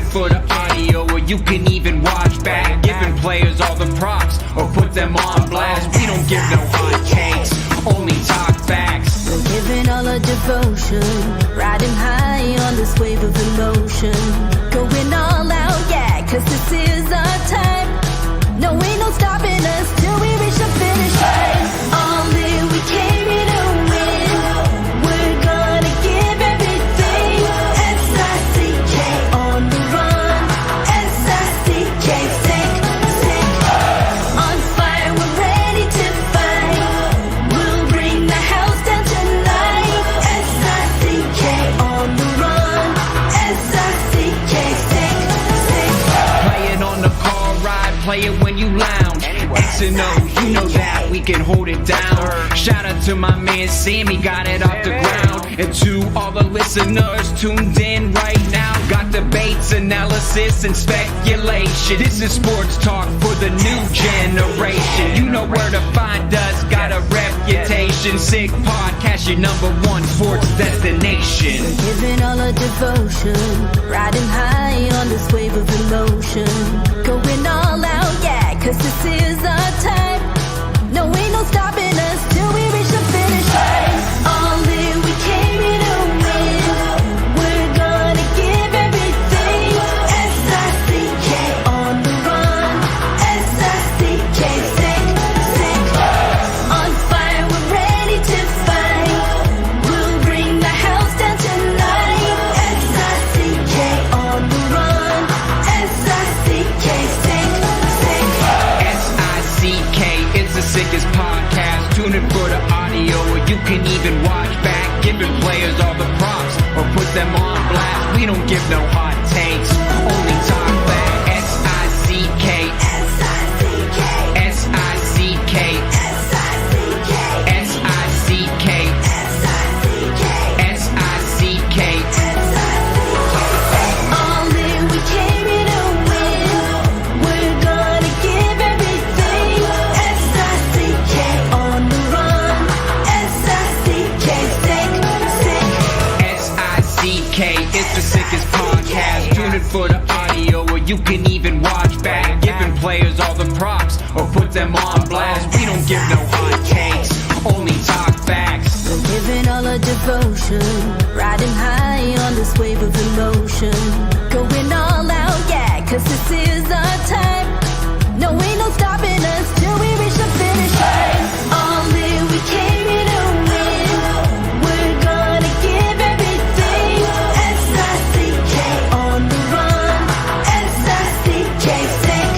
it for the audio, or you can even watch back. Giving players all the props, or put them on blast. We don't give no hot takes, only talk facts. We're giving all our devotion, riding high on this wave of emotion. Going all out, yeah, cause this is our time. No, ain't no stopping us till we reach the finish line. All in, we came here to win. We're gonna give everything. S-I-C-K on the run. S-I-C-K, sick. On fire, we're ready to fight. We'll bring the house down tonight. S-I-C-K on the run. S-I-C-K, sick. Play it on the car ride, play it when you lounge. X and O, you know that we can hold it down. Shout out to my man Sammy, got it off the ground. And to all the listeners tuned in right now, got debates, analysis, and speculation. This is sports talk for the new generation. You know where to find us, got a reputation. Sick podcast, your #1 sports destination. Giving all our devotion, riding high on this wave of emotion. Going all out, yeah, cause this is our time. No, ain't no stopping us till we reach the finish line. All in, we came here to win. We're gonna give everything. S-I-C-K on the run. S-I-C-K, sick. On fire, we're ready to fight. We'll bring the house down tonight. S-I-C-K on the run. S-I-C-K, sick. S-I-C-K, it's the sickest podcast. Tune in for the audio, or you can even watch back. Giving players all the props, or put them on blast. We don't give no hot takes, only talk back. S-I-C-K, S-I-C-K, S-I-C-K, S-I-C-K, S-I-C-K, S-I-C-K, All in, we came here to win. We're gonna give everything. S-I-C-K on the run. S-I-C-K, sick. S-I-C-K, it's the sickest podcast. Tune in for the audio, or you can even watch back. Giving players all the props, or put them on blast. We don't give no hot takes, only talk facts. We're giving all our devotion, riding high on this wave of emotion. Going all out, yeah, cause this is our time. No, ain't no stopping us till we reach the finish line. All in, we came here to win. We're gonna give everything. S-I-C-K on the run. S-I-C-K, sick.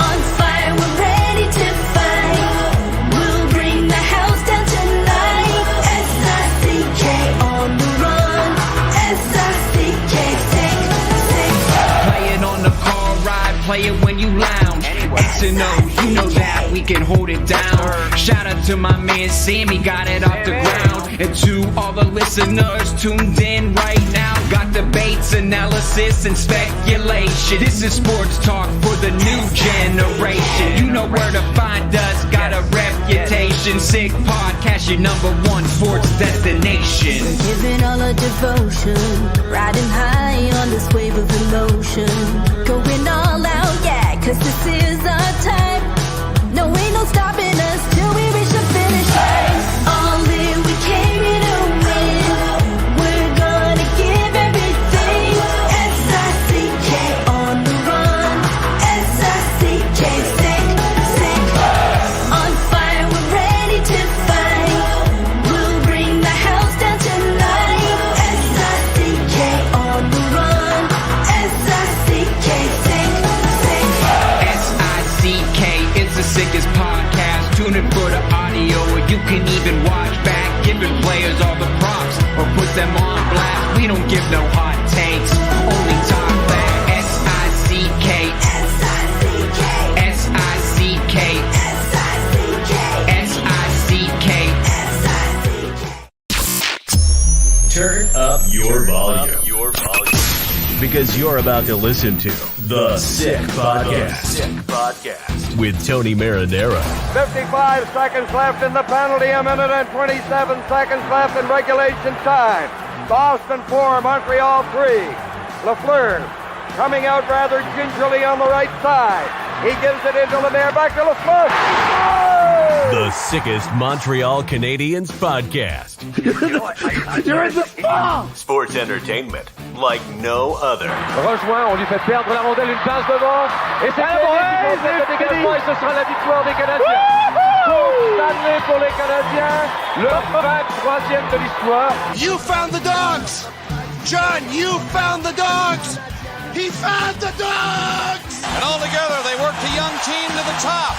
On fire, we're ready to fight. We'll bring the house down tonight. S-I-C-K on the run. S-I-C-K, sick. Play it on the car ride, play it when you lounge. X and O, you know that we can hold it down. Shout out to my man Sammy, got it off the ground. And to all the listeners tuned in right now, got debates, analysis, and speculation. This is sports talk for the new generation. You know where to find us, got a reputation. Sick podcast, your #1 sports destination. Giving all our devotion, riding high on this wave of emotion. Going all out, yeah, cause this is our time. No, ain't no stopping us till we reach the finish line. All in, we came here to win. We're gonna give everything. S-I-C-K on the run. S-I-C-K, sick. On fire, we're ready to fight. We'll bring the house down tonight. S-I-C-K on the run. S-I-C-K, sick. S-I-C-K, it's the sickest podcast. Tune in for the audio, or you can even watch back. Giving players all the props, or put them on blast. We don't give no hot takes, only talk back. S-I-C-K, S-I-C-K, S-I-C-K, S-I-C-K, S-I-C-K. Turn up your volume. Because you're about to listen to The Sick Podcast. With Tony Marinara. 55 seconds left in the penalty, a minute and 27 seconds left in regulation time. Boston 4, Montreal 3. Lafleur coming out rather gingerly on the right side. He gives it into Lemaire, back to Lafleur. The sickest Montreal Canadiens podcast. You're in the ball! Sports entertainment like no other. Rejoint, on lui fait perdre la rondelle, une passe devant. Et c'est le dégagement et ce sera la victoire des Canadiens. Coupe Stanley pour les Canadiens. Le 23e de l'histoire. You found the dogs! John, you found the dogs! He found the dogs! And all together, they worked a young team to the top.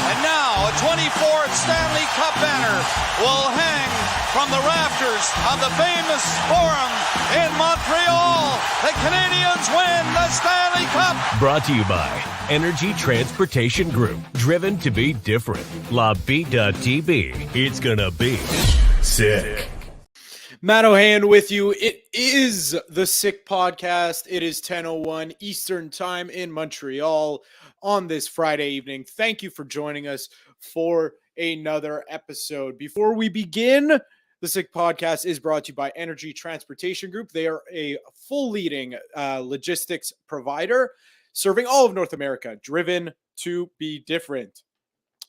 And now, a 24th Stanley Cup banner will hang from the rafters of the famous Forum in Montreal. The Canadiens win the Stanley Cup! Brought to you by Energy Transportation Group. Driven to be different. La Bittt.tb. It's gonna be sick. Matt Ohayon with you. It is the Sick Podcast. It is 10:01 Eastern Time in Montreal on this Friday evening. Thank you for joining us for another episode. Before we begin, the Sick Podcast is brought to you by Energy Transportation Group. They are a full leading logistics provider serving all of North America, driven to be different.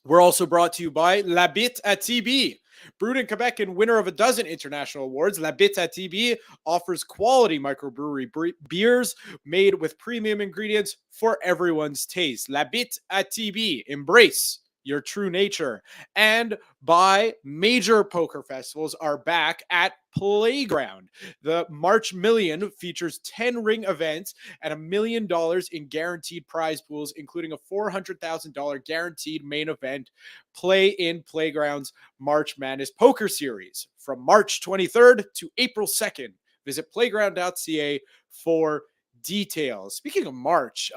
We're also brought to you by La Bittt at Tibi. Brewed in Quebec and winner of a dozen international awards, La Bittt at Tibi offers quality microbrewery beers made with premium ingredients for everyone's taste. La Bittt at Tibi, embrace your true nature. And by major poker festivals are back at Playground. The March Million features 10 ring events and $1 million in guaranteed prize pools, including a $400,000 guaranteed main event. Play in Playground's March Madness Poker Series from March 23rd to April 2nd. Visit playground.ca for details. Speaking of March,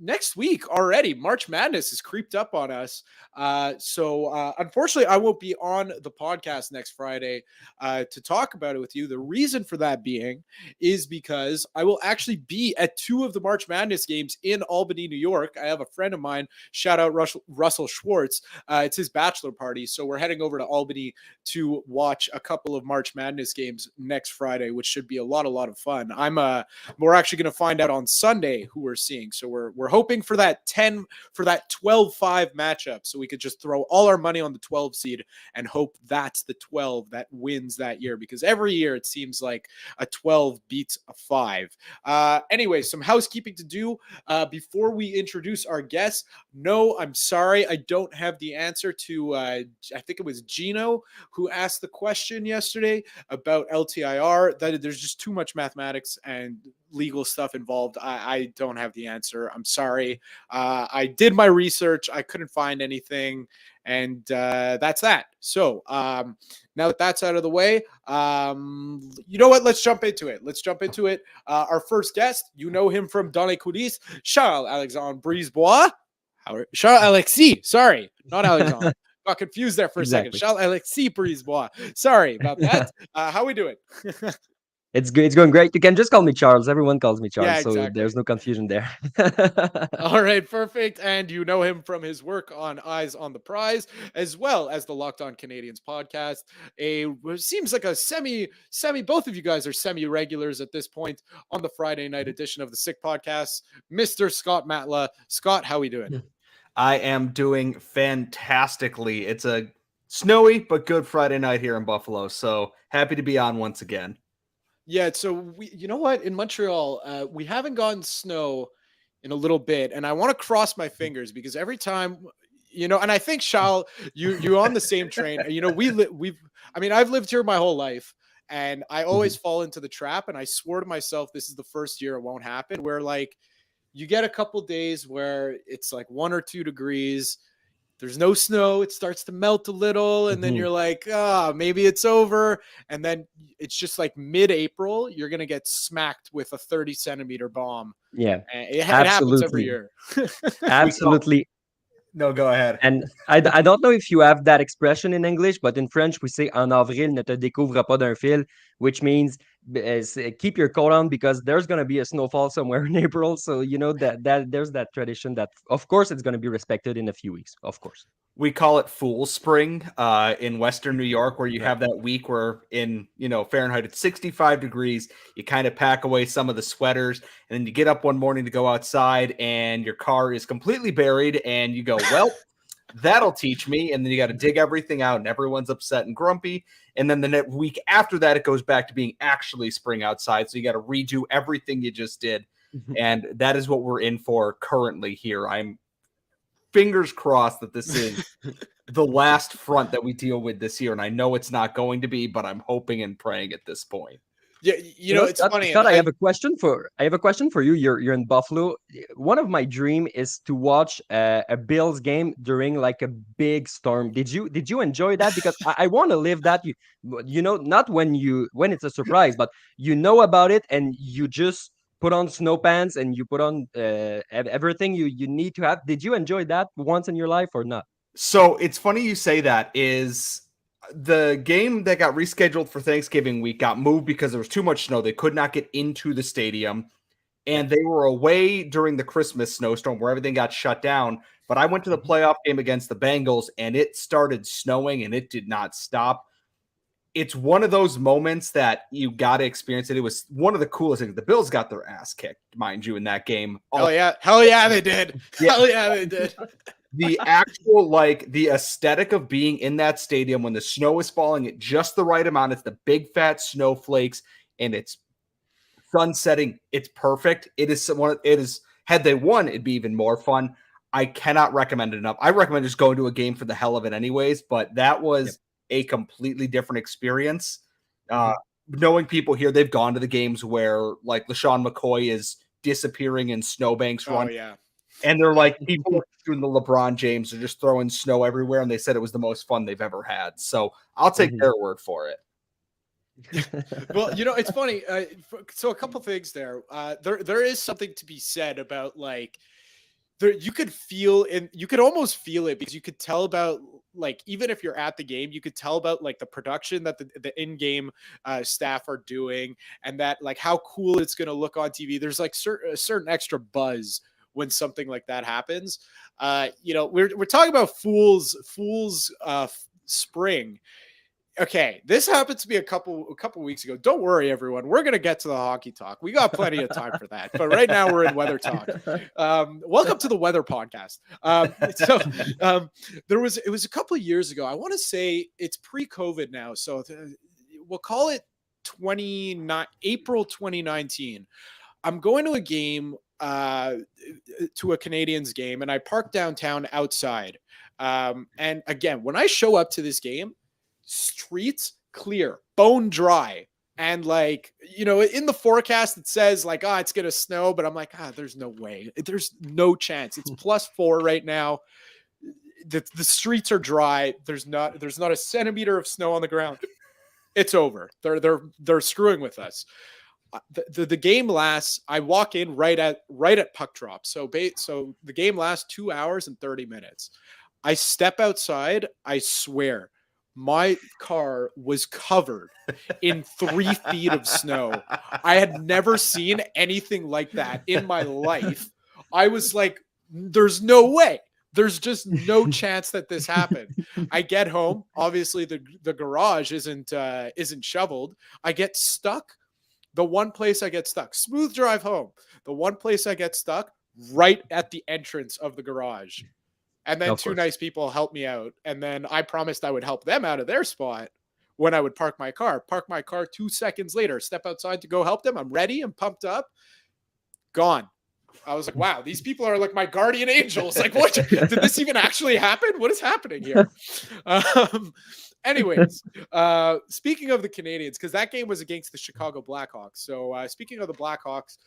next week already, March Madness has creeped up on us. So unfortunately, I won't be on the podcast next Friday to talk about it with you. The reason for that being is because I will actually be at two of the March Madness games in Albany, New York. I have a friend of mine, shout out Russell Schwartz. It's his bachelor party. So we're heading over to Albany to watch a couple of March Madness games next Friday, which should be a lot of fun. We're actually going to find out on Sunday who we're seeing. So we're hoping for that 12-5 matchup, so we could just throw all our money on the 12 seed and hope that's the 12 that wins that year, because every year it seems like a 12 beats a 5. Anyway, some housekeeping to do before we introduce our guests. No, I'm sorry, I don't have the answer to I think it was Gino who asked the question yesterday about LTIR. That there's just too much mathematics and legal stuff involved. I don't have the answer. I'm sorry. I did my research. I couldn't find anything. And that's that. So now that that's out of the way, you know what? Let's jump into it. Our first guest, you know him from Dans les coulisses, Charles-Alexis Brisebois. Charles-Alexis, sorry, not Alexandre. Got confused there for a second. Charles-Alexis Brisebois. Sorry about that. How we doing? It's good. It's going great. You can just call me Charles. Everyone calls me Charles, yeah, exactly. So there's no confusion there. All right, perfect. And you know him from his work on Eyes on the Prize, as well as the Locked On Canadiens podcast. Seems like a semi. Both of you guys are semi-regulars at this point on the Friday night edition of the Sick Podcast. Mr. Scott Matla. Scott, how we doing? I am doing fantastically. It's a snowy but good Friday night here in Buffalo, so happy to be on once again. Yeah, so you know what? In Montreal, we haven't gotten snow in a little bit, and I want to cross my fingers because every time, and I think Charles, you're on the same train. I've lived here my whole life, and I always fall into the trap, and I swore to myself this is the first year it won't happen, where like you get a couple days where it's like 1 or 2 degrees. There's no snow. It starts to melt a little. And then you're like, maybe it's over. And then it's just like mid-April, you're going to get smacked with a 30-centimeter bomb. Yeah, it happens every year. Absolutely. No, go ahead. And I don't know if you have that expression in English, but in French, we say en avril ne te découvre pas d'un fil, which means keep your coat on because there's going to be a snowfall somewhere in April. So, that there's that tradition that, of course, it's going to be respected in a few weeks, of course. We call it Fool Spring in Western New York, where you have that week where in, Fahrenheit, it's 65 degrees. You kind of pack away some of the sweaters, and then you get up one morning to go outside and your car is completely buried and you go, well, that'll teach me. And then you got to dig everything out and everyone's upset and grumpy. And then the week after that, it goes back to being actually spring outside. So you got to redo everything you just did. And that is what we're in for currently here. I'm fingers crossed that this is the last front that we deal with this year. And I know it's not going to be, but I'm hoping and praying at this point. Yeah, it's funny. Scott, I have a question for you. You're in Buffalo. One of my dream is to watch a Bills game during like a big storm. Did you enjoy that? Because I want to live that. Not when it's a surprise, but about it and you just put on snow pants and you put on everything you need to have. Did you enjoy that once in your life or not? So it's funny you say that. Is the game that got rescheduled for Thanksgiving week got moved because there was too much snow. They could not get into the stadium, and they were away during the Christmas snowstorm where everything got shut down. But I went to the playoff game against the Bengals, and it started snowing, and it did not stop. It's one of those moments that you got to experience it. It was one of the coolest things. The Bills got their ass kicked, mind you, in that game. Hell yeah, they did. Yeah. Hell yeah, they did. The actual, the aesthetic of being in that stadium when the snow is falling at just the right amount. It's the big fat snowflakes and it's sun setting. It's perfect. It is, had they won, it'd be even more fun. I cannot recommend it enough. I recommend just going to a game for the hell of it anyways, but that was a completely different experience. Knowing people here, they've gone to the games where like LaShawn McCoy is disappearing in snowbanks run. Oh, yeah. And they're like, people doing the LeBron James are just throwing snow everywhere. And they said it was the most fun they've ever had. So I'll take their word for it. Well, it's funny. So a couple things there. There is something to be said about you could feel and you could almost feel it because you could tell about even if you're at the game, you could tell about the production that the in-game staff are doing and that how cool it's going to look on TV. There's a certain extra buzz when something like that happens. We're talking about Fool's Spring. Okay, this happened to me a couple weeks ago. Don't worry, everyone. We're gonna get to the hockey talk. We got plenty of time for that. But right now we're in weather talk. Welcome to the weather podcast. It was a couple of years ago. I want to say it's pre-COVID now, so we'll call it April 2019. I'm going to a game, to a Canadiens game, and I park downtown outside. And again, when I show up to this game, streets clear, bone dry. And in the forecast, it says it's going to snow, but I'm there's no way. There's no chance. It's +4 right now. The streets are dry. There's not a centimeter of snow on the ground. It's over. They're screwing with us. The game lasts. I walk in right at puck drop. So the game lasts 2 hours and 30 minutes. I step outside. I swear, my car was covered in 3 feet of snow. I had never seen anything like that in my life. I was like, there's no way. There's just no chance that this happened. I get home. Obviously, the garage isn't shoveled. I get stuck. The one place I get stuck, smooth drive home. The one place I get stuck, right at the entrance of the garage. And then two nice people helped me out. And then I promised I would help them out of their spot when I would park my car. Park my car 2 seconds later, step outside to go help them. I'm ready. I'm pumped up. Gone. I was like, wow, these people are like my guardian angels. What? Did this even actually happen? What is happening here? Anyways, speaking of the Canadiens, because that game was against the Chicago Blackhawks. So speaking of the Blackhawks,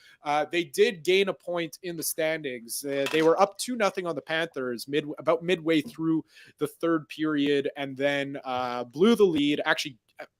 they did gain a point in the standings. They were up 2-0 on the Panthers about midway through the third period, and then blew the lead.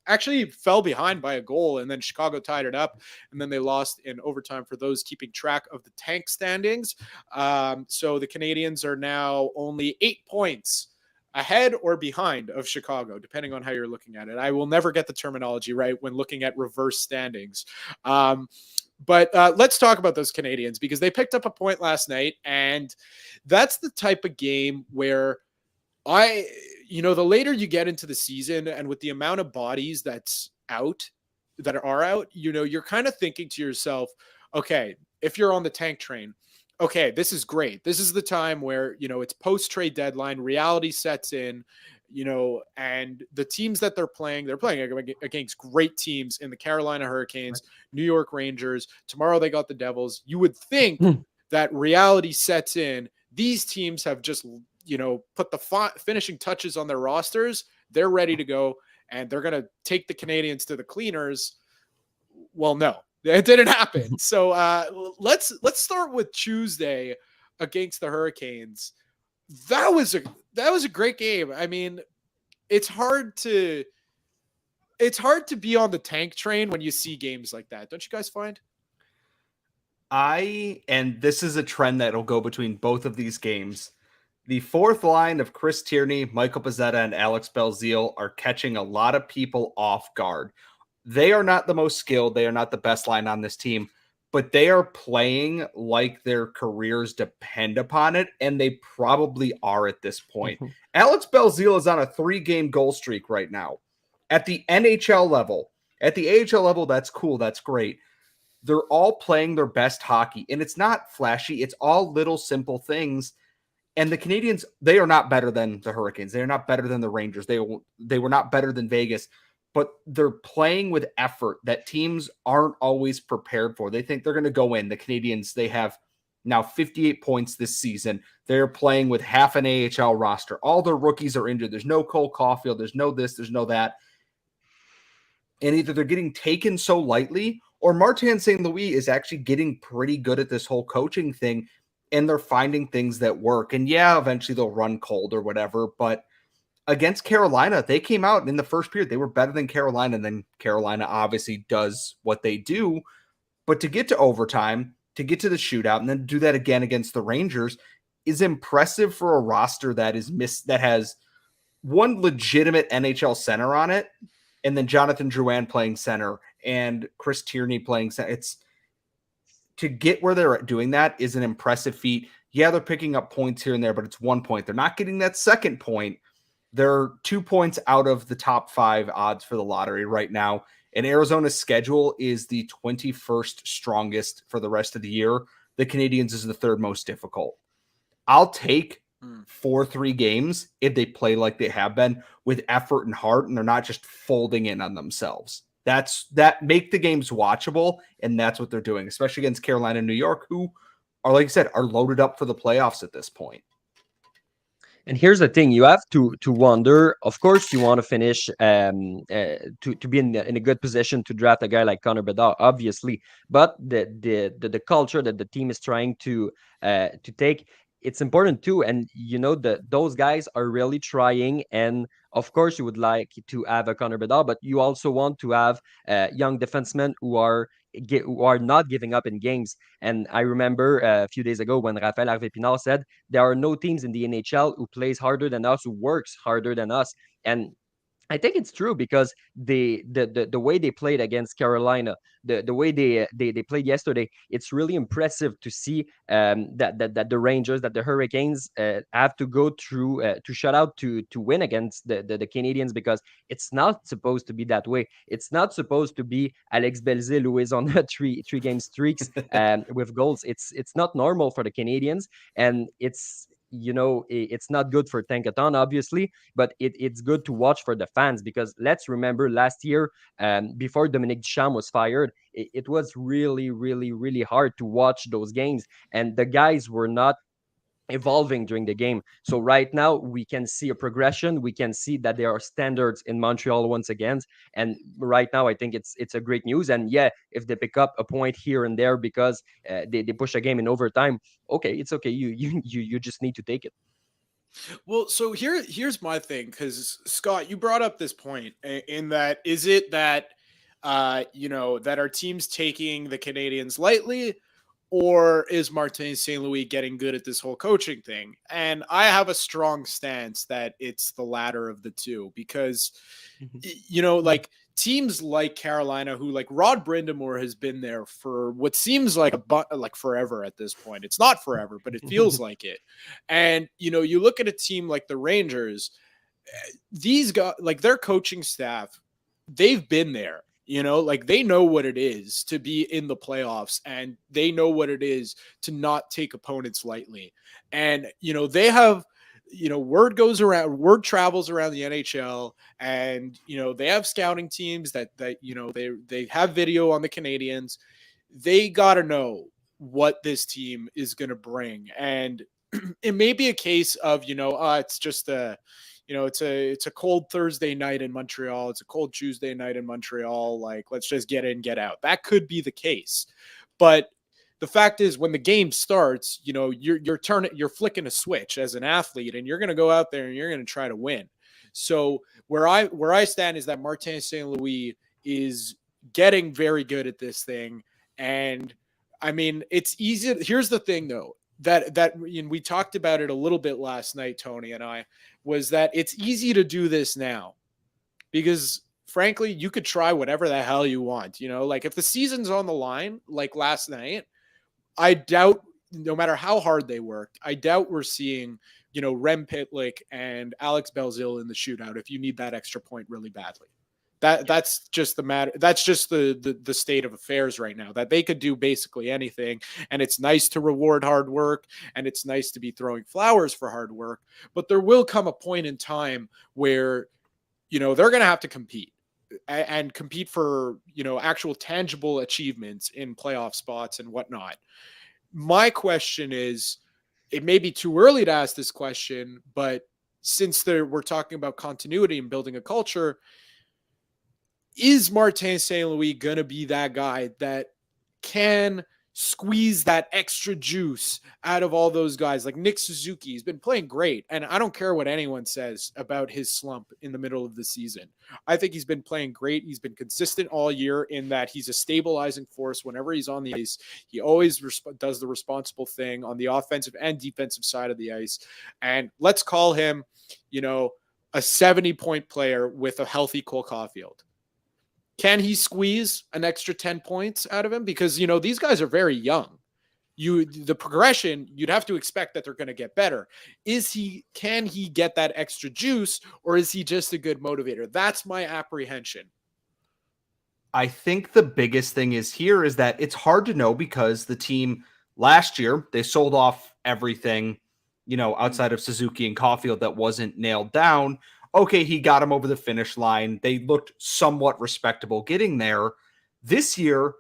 Actually fell behind by a goal, and then Chicago tied it up, and then they lost in overtime for those keeping track of the tank standings. So the Canadiens are now only 8 points ahead or behind of Chicago, depending on how you're looking at it. I will never get the terminology right when looking at reverse standings. But let's talk about those Canadiens, because they picked up a point last night, and that's the type of game where The later you get into the season and with the amount of bodies that are out, you're kind of thinking to yourself, okay, if you're on the tank train, okay, this is great. This is the time where, it's post-trade deadline, reality sets in, and the teams that they're playing against great teams in the Carolina Hurricanes, New York Rangers. Tomorrow they got the Devils. You would think that reality sets in. These teams have just, put the finishing touches on their rosters. They're ready to go, and they're going to take the Canadiens to the cleaners. Well, no, it didn't happen. So let's start with Tuesday against the Hurricanes. That was a great game. I mean, it's hard to be on the tank train when you see games like that. Don't you guys find? And this is a trend that'll go between both of these games. The fourth line of Chris Tierney, Michael Pezzetta, and Alex Belzile are catching a lot of people off guard. They are not the most skilled. They are not the best line on this team, but they are playing like their careers depend upon it, and they probably are at this point. Alex Belzile is on a 3-game goal streak right now. At the NHL level, at the AHL level, that's cool. That's great. They're all playing their best hockey, and it's not flashy. It's all little simple things. And the Canadiens, they are not better than the Hurricanes. They are not better than the Rangers. They were not better than Vegas, but they're playing with effort that teams aren't always prepared for. They think they're going to go in. The Canadiens, they have now 58 points this season. They're playing with half an AHL roster. All their rookies are injured. There's no Cole Caulfield. There's no this. There's no that. And either they're getting taken so lightly, or Martin St. Louis is actually getting pretty good at this whole coaching thing, and they're finding things that work. And yeah, eventually they'll run cold or whatever, but against Carolina, they came out in the first period. They were better than Carolina, and then Carolina obviously does what they do. But to get to overtime, to get to the shootout, and then do that again against the Rangers is impressive for a roster that has one legitimate NHL center on it, and then Jonathan Drouin playing center and Chris Tierney playing center. To get where they're doing that is an impressive feat. Yeah, they're picking up points here and there, but it's 1 point. They're not getting that second point. They're 2 points out of the top 5 odds for the lottery right now. And Arizona's schedule is the 21st strongest for the rest of the year. The Canadiens is the 3rd most difficult. I'll take 4-3 games if they play like they have been with effort and heart, and they're not just folding in on themselves. That make the games watchable, and that's what they're doing, especially against Carolina and New York, who are, like I said, are loaded up for the playoffs at this point. And here's the thing: you have to wonder. Of course, you want to finish to be in a good position to draft a guy like Connor Bedard, obviously. But the culture that the team is trying to take, it's important too. And those guys are really trying. And of course, you would like to have a Connor Bedard, but you also want to have young defensemen who are not giving up in games. And I remember a few days ago when Raphaël Harvey-Pinard said there are no teams in the NHL who plays harder than us, who works harder than us. And I think it's true, because the way they played against Carolina, the way they played yesterday, it's really impressive to see that the Rangers, that the Hurricanes have to go through to shut out to win against the Canadiens, because it's not supposed to be that way. It's not supposed to be Alex Belzile who is on a three game streaks with goals. It's not normal for the Canadiens, and it's not good for Tankathon, obviously, but it's good to watch for the fans, because let's remember last year, before Dominique Duchamp was fired, it was really, really, really hard to watch those games, and the guys were not evolving during the game. So right now we can see a progression. We can see that there are standards in Montreal once again, and right now I think it's a great news. And yeah, if they pick up a point here and there because they push a game in overtime, okay, it's okay. You just need to take it. Well, so here's my thing, because Scott, you brought up this point in that, is it that that our team's taking the Canadiens lightly, or is Martin St. Louis getting good at this whole coaching thing? And I have a strong stance that it's the latter of the two, because, like, teams like Carolina, who like Rod Brindamore has been there for what seems like like forever at this point. It's not forever, but it feels like it. And, you know, you look at a team like the Rangers, these guys, like their coaching staff, they've been there. You know, like they know what it is to be in the playoffs, and they know what it is to not take opponents lightly. And, you know, they have, you know, word travels around the NHL, and, you know, they have scouting teams that, you know, they have video on the Canadiens. They got to know what this team is going to bring. And it may be a case of, you know, it's just you know, it's a cold Thursday night in Montreal. It's a cold Tuesday night in Montreal. Like, let's just get in, get out. That could be the case. But the fact is, when the game starts, you know, you're flicking a switch as an athlete, and you're going to go out there and you're going to try to win. So where I stand is that Martin St. Louis is getting very good at this thing. And I mean, it's easy. Here's the thing though, that we talked about it a little bit last night, Tony and I, was that it's easy to do this now because frankly, you could try whatever the hell you want. You know, like if the season's on the line, like last night, I doubt, no matter how hard they worked, I doubt we're seeing, you know, Rem Pitlick and Alex Belzil in the shootout if you need that extra point really badly. That's just the matter. That's just the state of affairs right now, that they could do basically anything. And it's nice to reward hard work, and it's nice to be throwing flowers for hard work. But there will come a point in time where, you know, they're going to have to compete and compete for, you know, actual tangible achievements in playoff spots and whatnot. My question is, it may be too early to ask this question, but since we're talking about continuity and building a culture, is Martin St. Louis going to be that guy that can squeeze that extra juice out of all those guys? Like Nick Suzuki, he's been playing great, and I don't care what anyone says about his slump in the middle of the season. I think he's been playing great. He's been consistent all year in that he's a stabilizing force whenever he's on the ice. He always does the responsible thing on the offensive and defensive side of the ice. And let's call him, you know, a 70-point player with a healthy Cole Caulfield. Can he squeeze an extra 10 points out of him? Because, you know, these guys are very young. The progression, you'd have to expect that they're going to get better. Can he get that extra juice, or is he just a good motivator? That's my apprehension. I think the biggest thing is that it's hard to know because the team last year, they sold off everything, you know, outside of Suzuki and Caulfield that wasn't nailed down. Okay, he got him over the finish line. They looked somewhat respectable getting there. This year,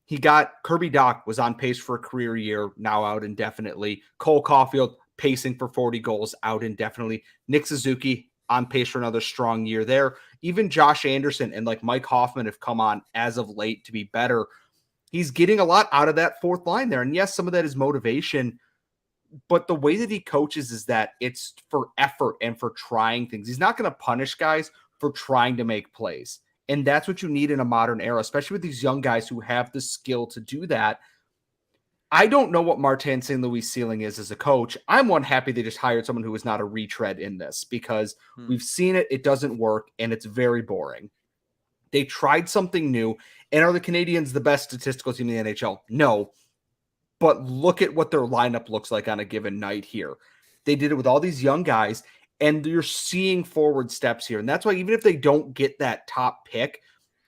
he got Kirby Dach was on pace for a career year, now out indefinitely. Cole Caulfield pacing for 40 goals, out indefinitely. Nick Suzuki on pace for another strong year there. Even Josh Anderson and like Mike Hoffman have come on as of late to be better. He's getting a lot out of that fourth line there. And yes, some of that is motivation, but the way that he coaches is that it's for effort and for trying things. He's not going to punish guys for trying to make plays. And that's what you need in a modern era, especially with these young guys who have the skill to do that. I don't know what Martin St. Louis' ceiling is as a coach. I'm happy they just hired someone who is not a retread in this because we've seen it. It doesn't work, and it's very boring. They tried something new. And are the Canadiens the best statistical team in the NHL? No. But look at what their lineup looks like on a given night here. They did it with all these young guys, and you're seeing forward steps here. And that's why even if they don't get that top pick,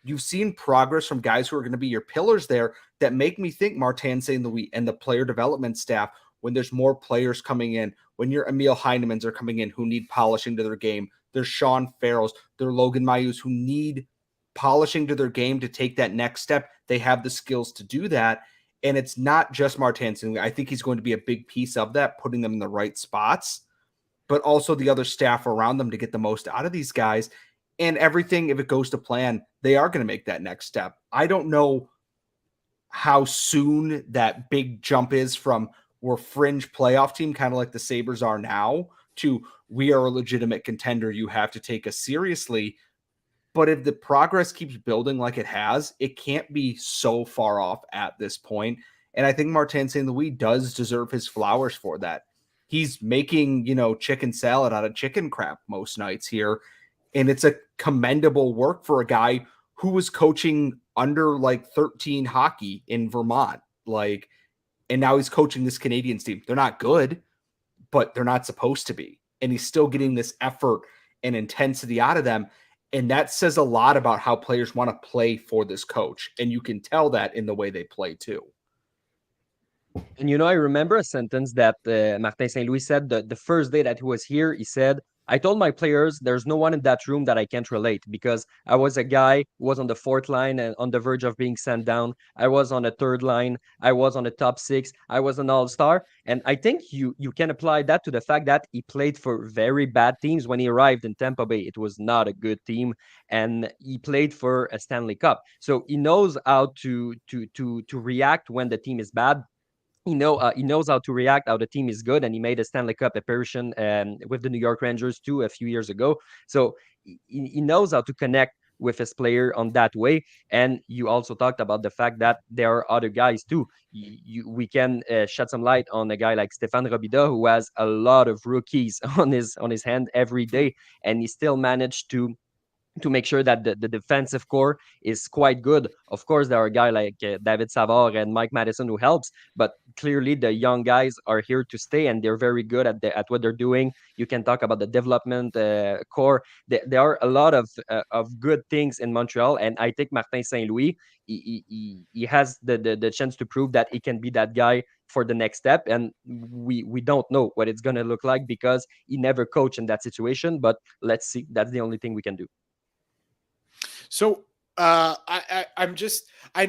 you've seen progress from guys who are going to be your pillars there that make me think Martin St. Louis and the player development staff, when there's more players coming in, when your Emil Heinemans are coming in who need polishing to their game, there's Sean Farrells, there's Logan Mayus who need polishing to their game to take that next step. They have the skills to do that. And it's not just Martin St. Louis. I think he's going to be a big piece of that, putting them in the right spots, but also the other staff around them to get the most out of these guys. And everything, if it goes to plan, they are going to make that next step. I don't know how soon that big jump is from we're fringe playoff team, kind of like the Sabres are now, to we are a legitimate contender. You have to take us seriously. But if the progress keeps building like it has, it can't be so far off at this point. And I think Martin St. Louis does deserve his flowers for that. He's making, you know, chicken salad out of chicken crap most nights here. And it's a commendable work for a guy who was coaching under like 13 hockey in Vermont, like, and now he's coaching this Canadiens team. They're not good, but they're not supposed to be. And he's still getting this effort and intensity out of them. And that says a lot about how players want to play for this coach. And you can tell that in the way they play too. And I remember a sentence that Martin St. Louis said the first day that he was here. He said, I told my players there's no one in that room that I can't relate, because I was a guy who was on the fourth line and on the verge of being sent down. I was on the third line. I was on the top six. I was an all-star. And I think you can apply that to the fact that he played for very bad teams. When he arrived in Tampa Bay, it was not a good team, and he played for a Stanley Cup. So he knows how to react when the team is bad. He knows how to react, how the team is good, and he made a Stanley Cup apparition with the New York Rangers too a few years ago. So he knows how to connect with his player on that way. And you also talked about the fact that there are other guys too. We can shed some light on a guy like Stéphane Robida, who has a lot of rookies on his hand every day, and he still managed to make sure that the defensive core is quite good. Of course, there are guys like David Savard and Mike Madison who helps, but clearly the young guys are here to stay, and they're very good at what they're doing. You can talk about the development core. There are a lot of good things in Montreal, and I think Martin St. Louis, he has the chance to prove that he can be that guy for the next step. And we don't know what it's going to look like because he never coached in that situation, but let's see. That's the only thing we can do. So I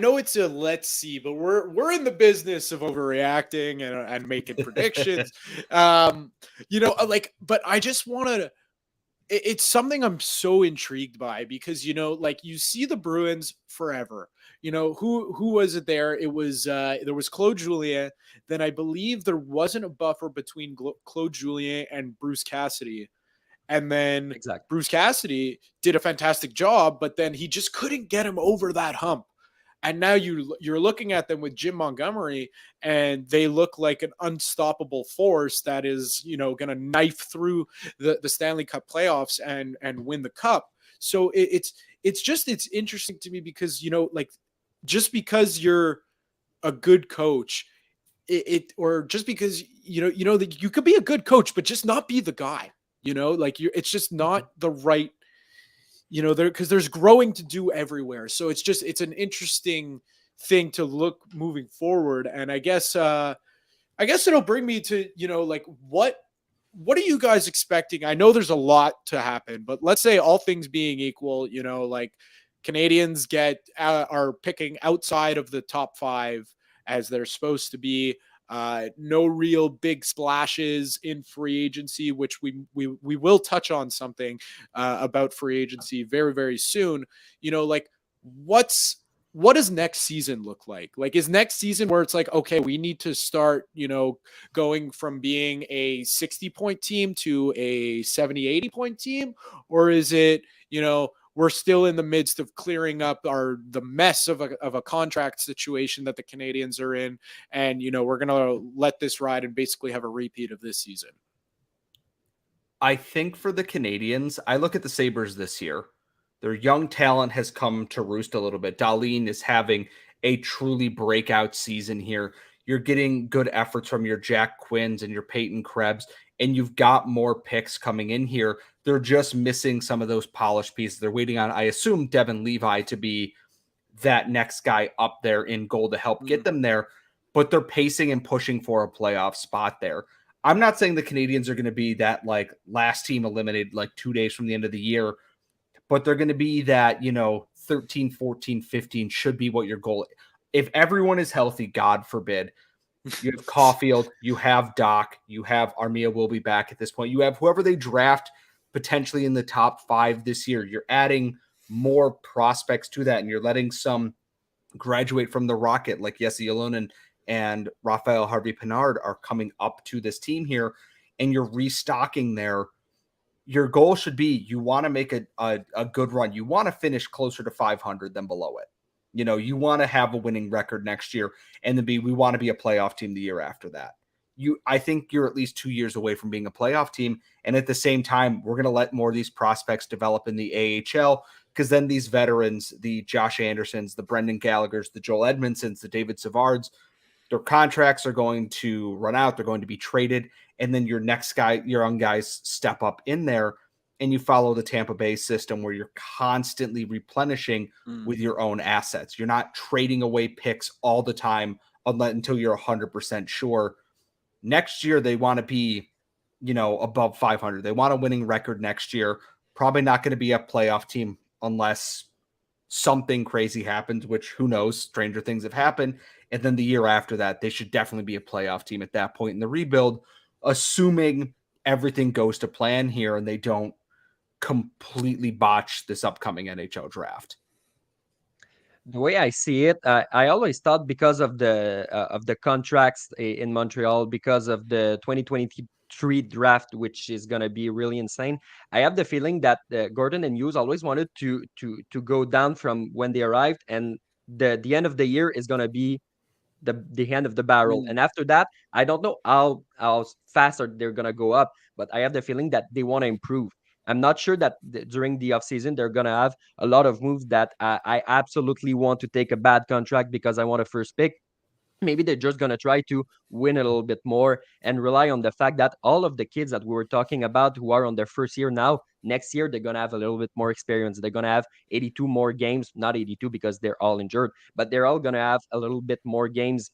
know it's a let's see, but we're in the business of overreacting and making predictions. But I just want to. It's something I'm so intrigued by because you see the Bruins forever. Who was it there? It was there was Claude Julien. Then I believe there wasn't a buffer between Claude Julien and Bruce Cassidy. And then Exactly. Bruce Cassidy did a fantastic job, but then he just couldn't get him over that hump. And now you're looking at them with Jim Montgomery, and they look like an unstoppable force that is, going to knife through the Stanley Cup playoffs and win the cup. So it's interesting to me because, just because you're a good coach, or just because, that you could be a good coach, but just not be the guy. It's just not the right, because there's growing to do everywhere. So it's an interesting thing to look moving forward. And I guess it'll bring me to, what are you guys expecting? I know there's a lot to happen, but let's say all things being equal, Canadians are picking outside of the top 5 as they're supposed to be. No real big splashes in free agency, which we will touch on something about free agency very, very soon. What does next season look like? Is next season where it's like, okay, we need to start, going from being a 60-point team to a 70, 80-point team? Or is it, we're still in the midst of clearing up the mess of a contract situation that the Canadiens are in. And, we're going to let this ride and basically have a repeat of this season. I think for the Canadiens, I look at the Sabres this year. Their young talent has come to roost a little bit. Dahlin is having a truly breakout season here. You're getting good efforts from your Jack Quinns and your Peyton Krebs, and you've got more picks coming in here. They're just missing some of those polished pieces. They're waiting on, I assume, Devin Levi to be that next guy up there in goal to help get them there, but they're pacing and pushing for a playoff spot there. I'm not saying the Canadiens are going to be that last team eliminated 2 days from the end of the year, but they're going to be that, 13, 14, 15 should be what your goal is. If everyone is healthy, God forbid, you have Caulfield, you have Doc, you have Armia will be back at this point. You have whoever they draft potentially in the top 5 this year. You're adding more prospects to that, and you're letting some graduate from the Rocket, like Jesse Ylonen and Raphael Harvey-Pinard are coming up to this team here, and you're restocking there. Your goal should be you want to make a good run. You want to finish closer to 500 than below it. You want to have a winning record next year, and then we want to be a playoff team the year after that. I think you're at least 2 years away from being a playoff team. And at the same time, we're going to let more of these prospects develop in the AHL because then these veterans, the Josh Andersons, the Brendan Gallaghers, the Joel Edmondsons, the David Savards, their contracts are going to run out. They're going to be traded. And then your young guys step up in there, and you follow the Tampa Bay system where you're constantly replenishing with your own assets. You're not trading away picks all the time until you're 100% sure. Next year, they want to be, above 500. They want a winning record next year. Probably not going to be a playoff team unless something crazy happens, which who knows, stranger things have happened. And then the year after that, they should definitely be a playoff team at that point in the rebuild, assuming everything goes to plan here and they don't completely botch this upcoming NHL draft. The way I see it, I always thought because of the contracts in Montreal, because of the 2023 draft, which is going to be really insane. I have the feeling that Gordon and Hughes always wanted to go down from when they arrived, and the end of the year is going to be the end of the barrel. And after that, I don't know how fast they're going to go up, but I have the feeling that they want to improve. I'm not sure that during the offseason, they're going to have a lot of moves that I absolutely want to take a bad contract because I want a first pick. Maybe they're just going to try to win a little bit more and rely on the fact that all of the kids that we were talking about who are on their first year now, next year, they're going to have a little bit more experience. They're going to have 82 more games, not 82 because they're all injured, but they're all going to have a little bit more games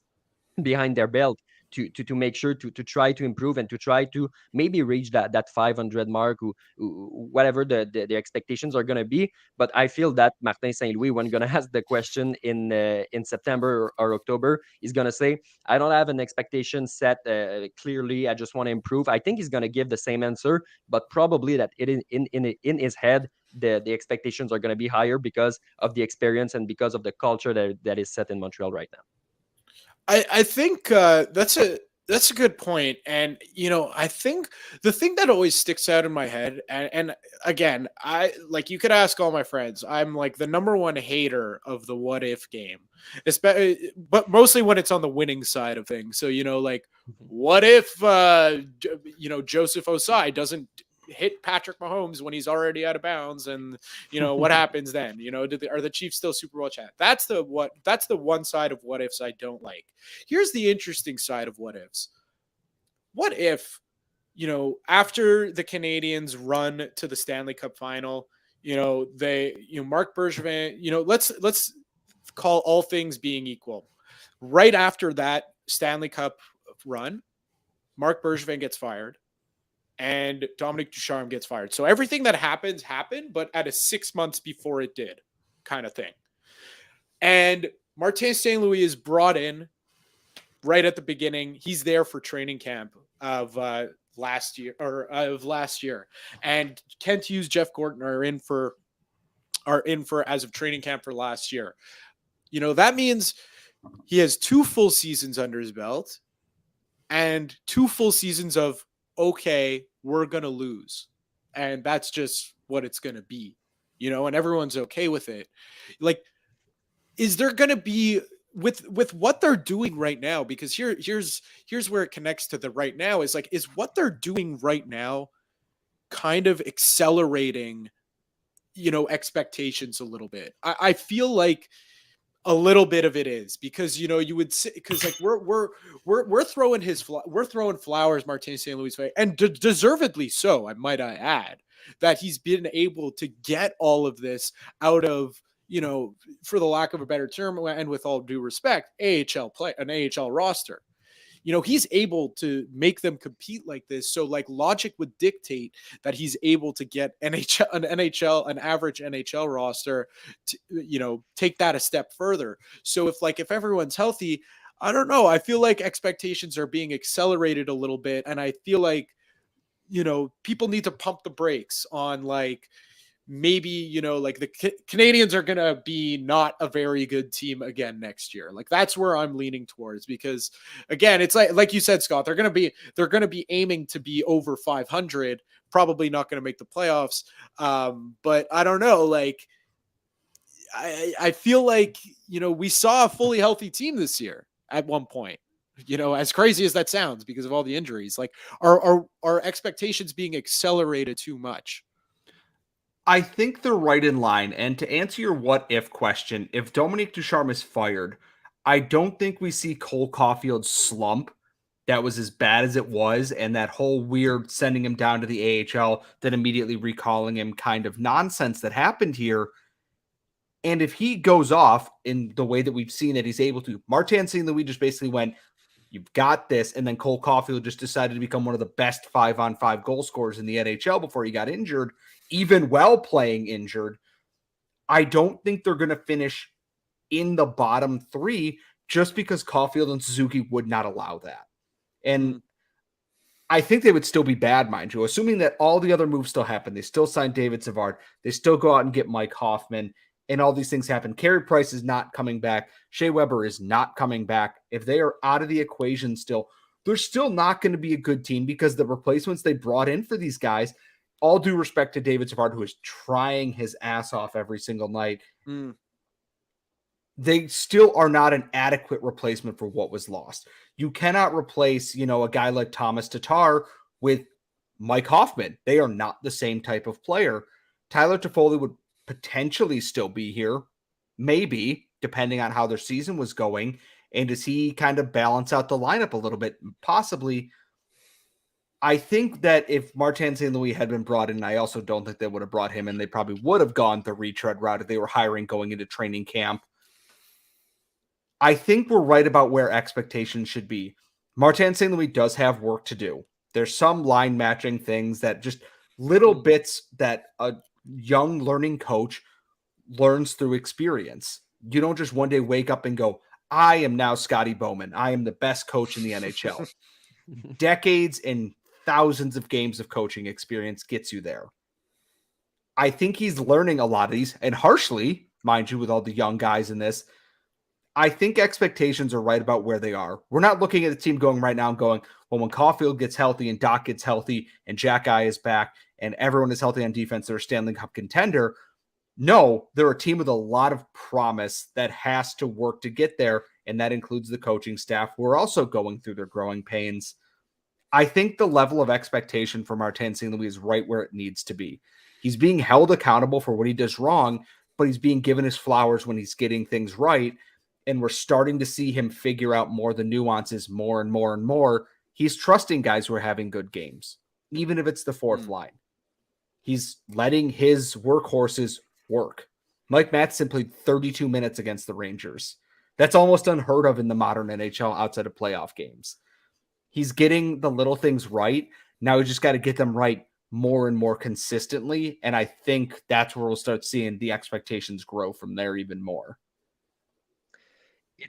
behind their belt to make sure to try to improve and to try to maybe reach that 500 mark, whatever the expectations are going to be. But I feel that Martin St. Louis, when going to ask the question in September or October, is going to say, I don't have an expectation set clearly. I just want to improve. I think he's going to give the same answer, but probably that in his head, the expectations are going to be higher because of the experience and because of the culture that is set in Montreal right now. I think that's a good point. And, I think the thing that always sticks out in my head, and again, you could ask all my friends, I'm like the number one hater of the what if game, especially, but mostly when it's on the winning side of things. So, what if, Joseph Osai doesn't hit Patrick Mahomes when he's already out of bounds, and what happens then? Are the Chiefs still Super Bowl champ? That's the one side of what ifs I don't like. Here's the interesting side of what ifs. What if, after the Canadiens run to the Stanley Cup final, Marc Bergevin, let's call all things being equal. Right after that Stanley Cup run, Marc Bergevin gets fired and Dominic Ducharme gets fired. So everything that happened, but at a 6 months before it did kind of thing. And Martin St. Louis is brought in right at the beginning. He's there for training camp of last year. And Kent Hughes, Jeff Gorton are in for as of training camp for last year. That means he has 2 full seasons under his belt and 2 full seasons of, okay, we're going to lose. And that's just what it's going to be, and everyone's okay with it. Is there going to be with what they're doing right now? Because here's where it connects to the right now is what they're doing right now kind of accelerating, expectations a little bit. I feel like a little bit of it is because you would say, because we're throwing flowers Martin St. Louis way, and deservedly so, I might add, that he's been able to get all of this out of, for the lack of a better term, and with all due respect, an AHL roster. He's able to make them compete like this. So logic would dictate that he's able to get an average NHL roster to, take that a step further. So if everyone's healthy, I don't know. I feel like expectations are being accelerated a little bit. And I feel like, people need to pump the brakes on maybe, the Canadiens are going to be not a very good team again next year. That's where I'm leaning towards, because again, it's like you said, Scott, they're going to be aiming to be over 500, probably not going to make the playoffs. But I don't know. I feel like, we saw a fully healthy team this year at one point, as crazy as that sounds because of all the injuries. Are expectations being accelerated too much? I think they're right in line. And to answer your what if question, if Dominique Ducharme is fired, I don't think we see Cole Caulfield's slump that was as bad as it was, and that whole weird sending him down to the AHL, then immediately recalling him kind of nonsense that happened here. And if he goes off in the way that we've seen that he's able to, Martin St. Louis just basically went, "You've got this," and then Cole Caulfield just decided to become one of the best 5-on-5 goal scorers in the NHL before he got injured, even while playing injured. I don't think they're going to finish in the bottom three just because Caulfield and Suzuki would not allow that. And I think they would still be bad, mind you, assuming that all the other moves still happen. They still sign David Savard. They still go out and get Mike Hoffman, and all these things happen. Carey Price is not coming back. Shea Weber is not coming back. If they are out of the equation still, they're still not going to be a good team because the replacements they brought in for these guys, all due respect to David Savard, who is trying his ass off every single night, they still are not an adequate replacement for what was lost. You cannot replace, a guy like Thomas Tatar with Mike Hoffman. They are not the same type of player. Tyler Toffoli would potentially still be here, maybe, depending on how their season was going. And does he kind of balance out the lineup a little bit? Possibly. I think that if Martin St. Louis had been brought in, I also don't think they would have brought him in. They probably would have gone the retread route if they were hiring going into training camp. I think we're right about where expectations should be. Martin St. Louis does have work to do. There's some line matching things that just little bits that a young learning coach learns through experience. You don't just one day wake up and go, "I am now Scotty Bowman. I am the best coach in the NHL." Decades and thousands of games of coaching experience gets you there. I think he's learning a lot of these, and harshly, mind you, with all the young guys in this. I think expectations are right about where they are. We're not looking at the team going right now and going, well, when Caulfield gets healthy and Doc gets healthy and Jack Eye is back and everyone is healthy on defense, they're a Stanley Cup contender. No, they're a team with a lot of promise that has to work to get there, and that includes the coaching staff who are also going through their growing pains. I think the level of expectation for Martin St. Louis is right where it needs to be. He's being held accountable for what he does wrong, but he's being given his flowers when he's getting things right. And we're starting to see him figure out more the nuances more and more and more. He's trusting guys who are having good games, even if it's the fourth line. He's letting his workhorses work. Mike Matheson played 32 minutes against the Rangers. That's almost unheard of in the modern NHL outside of playoff games. He's getting the little things right. Now we just got to get them right more and more consistently. And I think that's where we'll start seeing the expectations grow from there even more.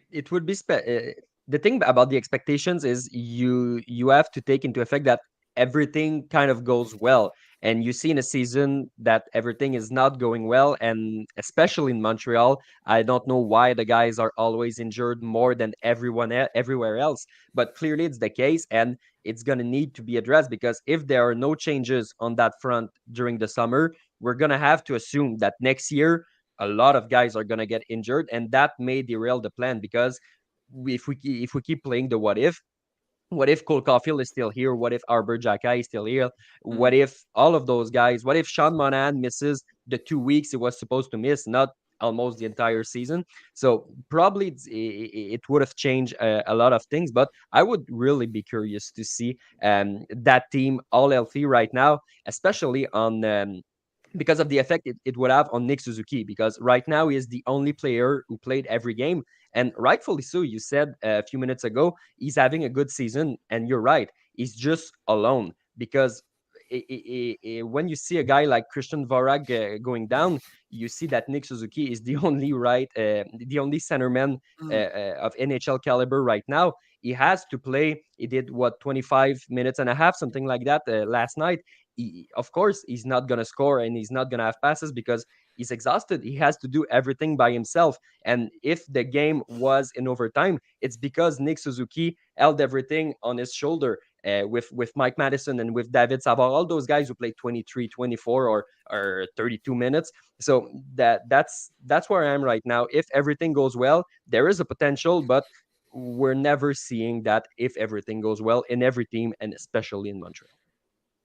It would be the thing about the expectations is you have to take into effect that everything kind of goes well, and you see in a season that everything is not going well, and especially in Montreal, I don't know why the guys are always injured more than everywhere else, but clearly it's the case, and it's going to need to be addressed, because if there are no changes on that front during the summer, we're going to have to assume that next year a lot of guys are going to get injured, and that may derail the plan, because if we keep playing the what if Cole Caulfield is still here? What if Arbor Xhekaj is still here? What if all of those guys? What if Sean Monahan misses the 2 weeks he was supposed to miss, not almost the entire season? So probably it would have changed a lot of things, but I would really be curious to see that team all healthy right now, especially on because of the effect it would have on Nick Suzuki, because right now he is the only player who played every game. And rightfully so. You said a few minutes ago, he's having a good season. And you're right. He's just alone, because when you see a guy like Christian Dvorak going down, you see that Nick Suzuki is the only centerman of NHL caliber right now. He has to play. He did 25 minutes and a half, something like that last night. Of course, he's not going to score and he's not going to have passes because he's exhausted. He has to do everything by himself. And if the game was in overtime, it's because Nick Suzuki held everything on his shoulder with Mike Matheson and with David Savard, all those guys who played 23, 24 or 32 minutes. So that's where I am right now. If everything goes well, there is a potential, but we're never seeing that if everything goes well in every team, and especially in Montreal.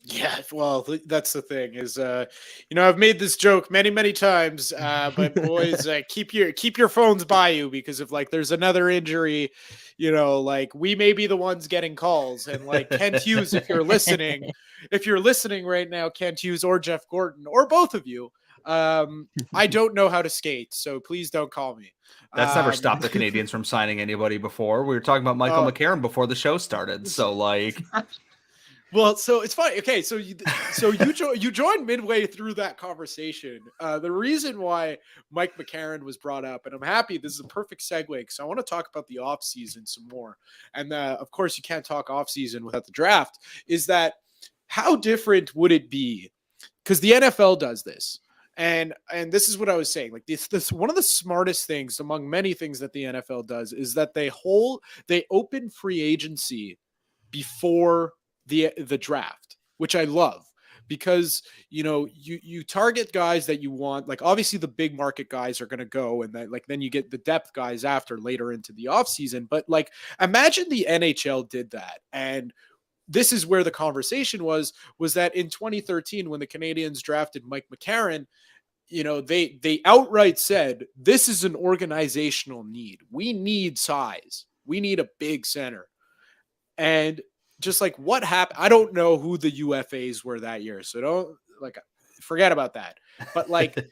Yeah, well, that's the thing is, I've made this joke many times, but boys, keep your phones by you, because if like there's another injury, like we may be the ones getting calls, and like Kent Hughes, if you're listening right now, Kent Hughes or Jeff Gordon or both of you, I don't know how to skate, so please don't call me. That's never stopped the Canadiens from signing anybody before. We were talking about Michael McCarron before the show started, so like. Well, so it's funny. Okay, so you joined midway through that conversation. The reason why Mike McCarron was brought up, and I'm happy this is a perfect segue, because I want to talk about the off season some more. And of course, you can't talk off season without the draft. Is that how different would it be? Because the NFL does this, and this is what I was saying. Like this one of the smartest things among many things that the NFL does is that they open free agency before the draft, which I love, because you target guys that you want. Like obviously the big market guys are going to go, and then you get the depth guys after later into the offseason. But like imagine the NHL did that, and this is where the conversation was that in 2013 when the Canadiens drafted Mike McCarron, they outright said, this is an organizational need. We need size. We need a big center. And just like what happened, I don't know who the UFAs were that year, so don't forget about that. But like,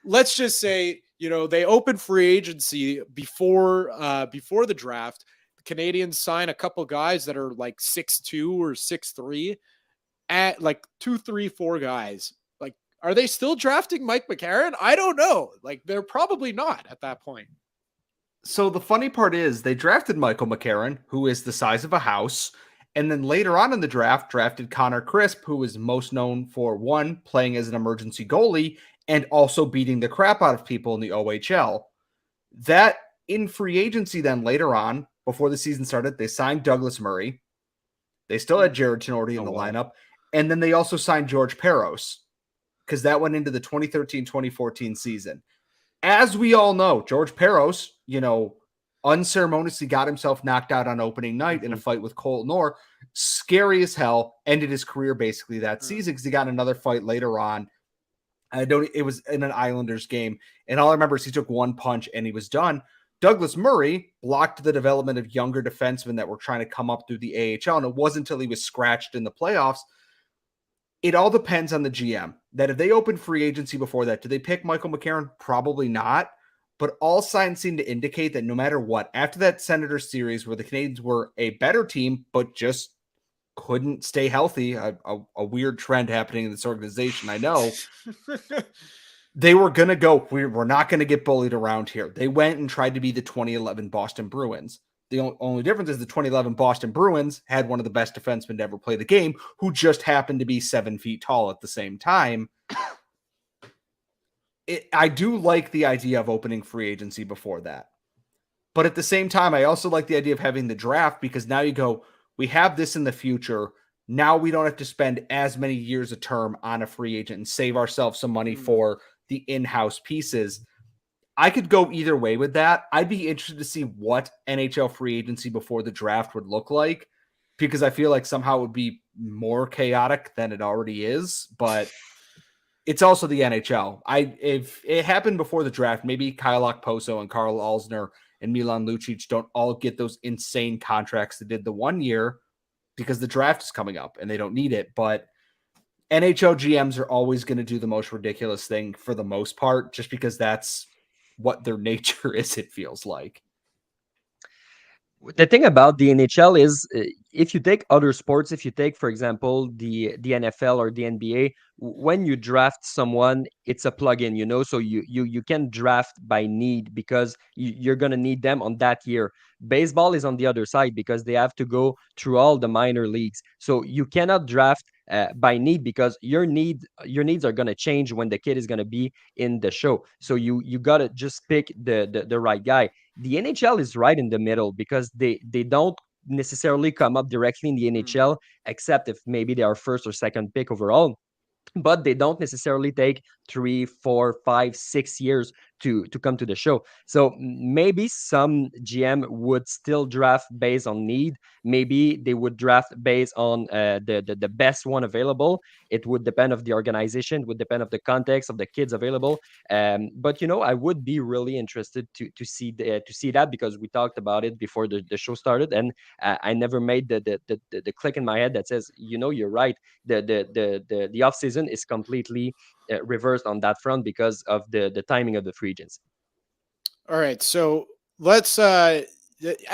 let's just say, they open free agency before the draft. The Canadiens sign a couple guys that are like 6'2" or 6'3", at like 2, 3, 4 guys. Like, are they still drafting Mike McCarron? I don't know. Like, they're probably not at that point. So the funny part is they drafted Michael McCarron, who is the size of a house. And then later on in the draft, drafted Connor Crisp, who is most known for, one, playing as an emergency goalie and also beating the crap out of people in the OHL. That in free agency then later on, before the season started, they signed Douglas Murray. They still had Jared Tenorti in the lineup. And then they also signed George Peros, because that went into the 2013-2014 season. As we all know, George Peros, unceremoniously got himself knocked out on opening night in a fight with Cole Knorr. Scary as hell. Ended his career basically that season, because he got another fight later on. It was in an Islanders game. And all I remember is he took one punch and he was done. Douglas Murray blocked the development of younger defensemen that were trying to come up through the AHL. And it wasn't until he was scratched in the playoffs. It all depends on the GM. That if they open free agency before that, do they pick Michael McCarron? Probably not. But all signs seem to indicate that no matter what, after that Senators series where the Canadiens were a better team, but just couldn't stay healthy, a weird trend happening in this organization, I know, they were going to go, we're not going to get bullied around here. They went and tried to be the 2011 Boston Bruins. The only difference is the 2011 Boston Bruins had one of the best defensemen to ever play the game, who just happened to be 7 feet tall at the same time. I do like the idea of opening free agency before that. But at the same time, I also like the idea of having the draft, because now you go, we have this in the future. Now we don't have to spend as many years a term on a free agent and save ourselves some money for the in-house pieces. I could go either way with that. I'd be interested to see what NHL free agency before the draft would look like, because I feel like somehow it would be more chaotic than it already is. But it's also the NHL. If it happened before the draft, maybe Kyle Okposo and Carl Alsner and Milan Lucic don't all get those insane contracts they did the 1 year, because the draft is coming up and they don't need it. But NHL GMs are always going to do the most ridiculous thing for the most part, just because that's what their nature is, it feels like. The thing about the NHL is, if you take other sports, if you take, for example, the NFL or the NBA, when you draft someone, it's a plug-in, so you can draft by need, because you're going to need them on that year. Baseball is on the other side, because they have to go through all the minor leagues. So you cannot draft by need, because your needs are going to change when the kid is going to be in the show. So you got to just pick the right guy. The NHL is right in the middle, because they don't necessarily come up directly in the NHL, except if maybe they are first or second pick overall. But they don't necessarily take 3, 4, 5, 6 years to come to the show. So maybe some GM would still draft based on need. Maybe they would draft based on the best one available. It would depend of the organization, would depend of the context of the kids available. But I would be really interested to see that, because we talked about it before the show started, and I never made the click in my head that says, you're right. The off season is completely reversed on that front because of the timing of the free agents. All right, so let's. I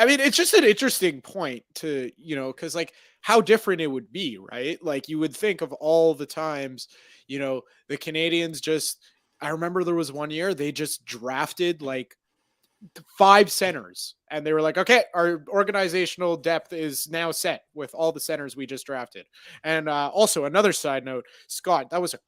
mean, it's just an interesting point to because like how different it would be, right? Like you would think of all the times, the Canadiens just. I remember there was one year they just drafted like 5 centers, and they were like, okay, our organizational depth is now set with all the centers we just drafted. And also another side note, Scott, that was a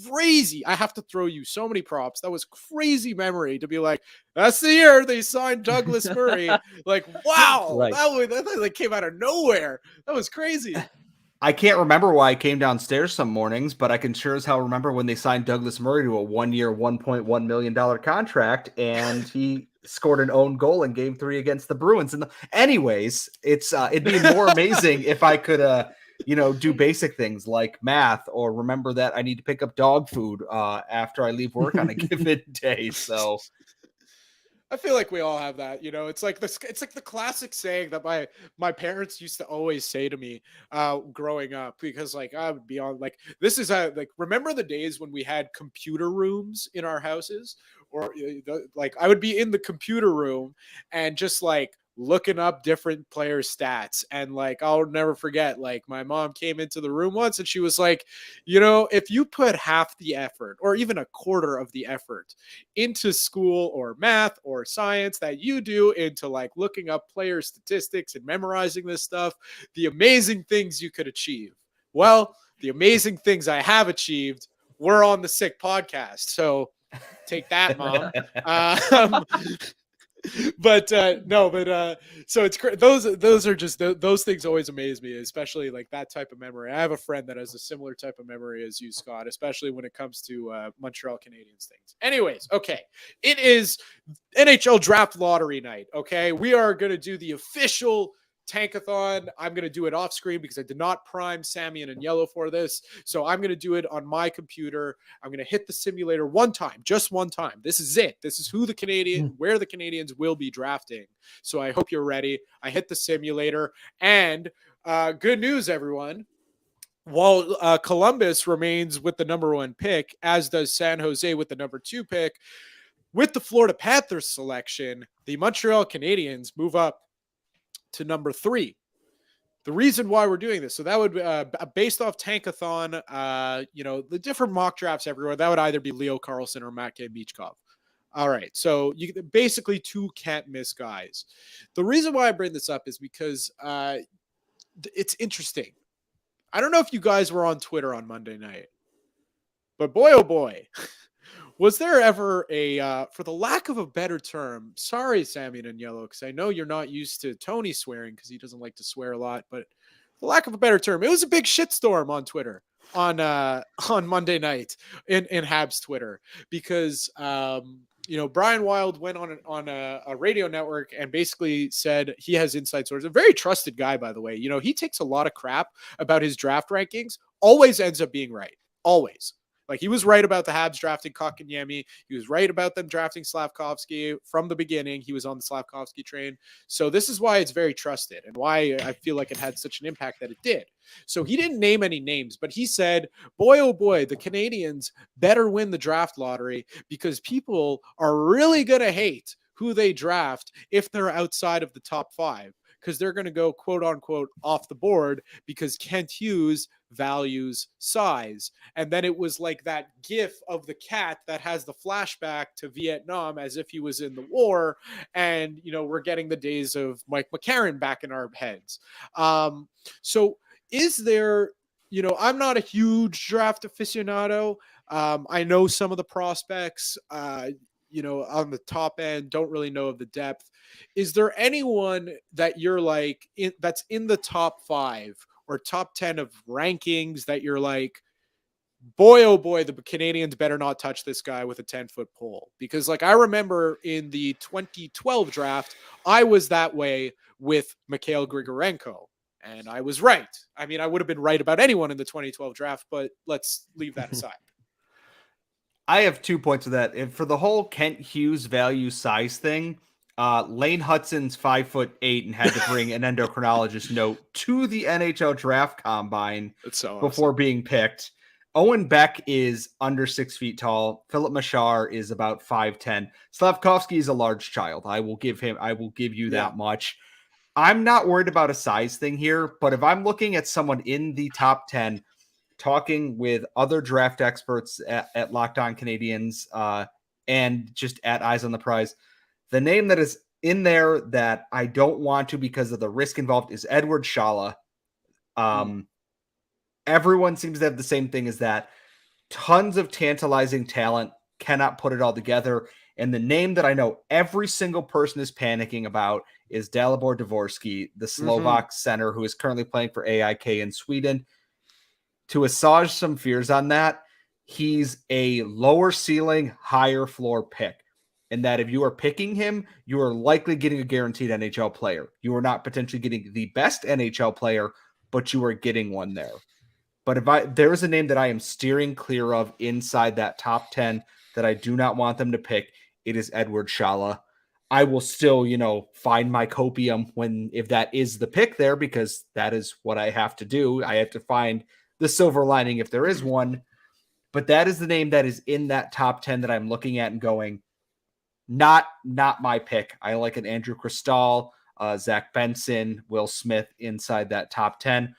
crazy, I have to throw you so many props. That was crazy memory to be like, that's the year they signed Douglas Murray. Like, wow, right. that like came out of nowhere. That was crazy. I can't remember why I came downstairs some mornings, but I can sure as hell remember when they signed Douglas Murray to a 1-year, $1.1 million contract, and he scored an own goal in Game 3 against the Bruins. And anyways, it'd be more amazing if I could, do basic things like math, or remember that I need to pick up dog food after I leave work on a given day. So. I feel like we all have that, it's like the classic saying that my parents used to always say to me growing up, because like I would be on like, this is like, remember the days when we had computer rooms in our houses, or like I would be in the computer room and just like looking up different players' stats. And like, I'll never forget, like my mom came into the room once and she was like, if you put half the effort or even a quarter of the effort into school or math or science that you do into like looking up player statistics and memorizing this stuff, the amazing things you could achieve. Well, the amazing things I have achieved were on the Sick podcast. So take that, Mom. So it's great. Those are just those things always amaze me, especially like that type of memory. I have a friend that has a similar type of memory as you, Scott, especially when it comes to Montreal Canadiens things. Anyways, okay, it is NHL draft lottery night. Okay, we are going to do the official Tankathon. I'm going to do it off screen because I did not prime Sammy and Yellow for this. So I'm going to do it on my computer. I'm going to hit the simulator just one time. This is it. This is where the Canadiens will be drafting. So I hope you're ready. I hit the simulator, and good news, everyone. While Columbus remains with the number 1 pick, as does San Jose with the number 2 pick, with the Florida Panthers selection, the Montreal Canadiens move up to number 3. The reason why we're doing this, so that would based off Tankathon, the different mock drafts everywhere, that would either be Leo Carlson or Matvei Michkov. All right, so you basically 2 can't miss guys. The reason why I bring this up is because it's interesting. I don't know if you guys were on Twitter on Monday night, but boy, oh boy, was there ever a, for the lack of a better term, sorry, Sammy and Yellow, because I know you're not used to Tony swearing because he doesn't like to swear a lot, but for the lack of a better term, it was a big shitstorm on Twitter on Monday night in Habs Twitter, because Brian Wild went on a radio network and basically said he has inside sources. A very trusted guy, by the way. He takes a lot of crap about his draft rankings, always ends up being right. Always. Like, he was right about the Habs drafting Kotkaniemi. He was right about them drafting Slavkovsky from the beginning. He was on the Slavkovsky train. So this is why it's very trusted and why I feel like it had such an impact that it did. So he didn't name any names, but he said, boy, oh boy, the Canadiens better win the draft lottery because people are really going to hate who they draft if they're outside of the top 5, because they're going to go, quote unquote, off the board because Kent Hughes values size. And then it was like that gif of the cat that has the flashback to Vietnam as if he was in the war. And, we're getting the days of Mike McCarron back in our heads. So is there, I'm not a huge draft aficionado. I know some of the prospects, on the top end, don't really know of the depth. Is there anyone that you're like, that's in the top 5 or top 10 of rankings that you're like, boy, oh boy, the Canadians better not touch this guy with a 10-foot pole. Because like I remember in the 2012 draft, I was that way with Mikhail Grigorenko. And I was right. I mean, I would have been right about anyone in the 2012 draft, but let's leave that aside. I have 2 points of that. And for the whole Kent Hughes value size thing, Lane Hutson's 5'8" and had to bring an endocrinologist note to the NHL draft combine before being picked. Owen Beck is under 6 feet tall. Philip Machar is about 5'10". Slavkovsky is a large child. I will give you that much. I'm not worried about a size thing here, but if I'm looking at someone in the top 10, talking with other draft experts at Locked On Canadians and just at Eyes on the Prize, the name that is in there that I don't want to because of the risk involved is Edward Shala. Everyone seems to have the same thing as that. Tons of tantalizing talent, cannot put it all together. And the name that I know every single person is panicking about is Dalibor Dvorsky, the Slovak center who is currently playing for AIK in Sweden. To assuage some fears on that, he's a lower ceiling, higher floor pick. And that if you are picking him, you are likely getting a guaranteed NHL player. You are not potentially getting the best NHL player, but you are getting one there. But if there is a name that I am steering clear of inside that top 10 that I do not want them to pick, it is Edward Shala. I will still, find my copium if that is the pick there, because that is what I have to do. I have to find the silver lining if there is one. But that is the name that is in that top 10 that I'm looking at and going, not my pick. I like an Andrew Cristall, Zach Benson, Will Smith inside that top 10.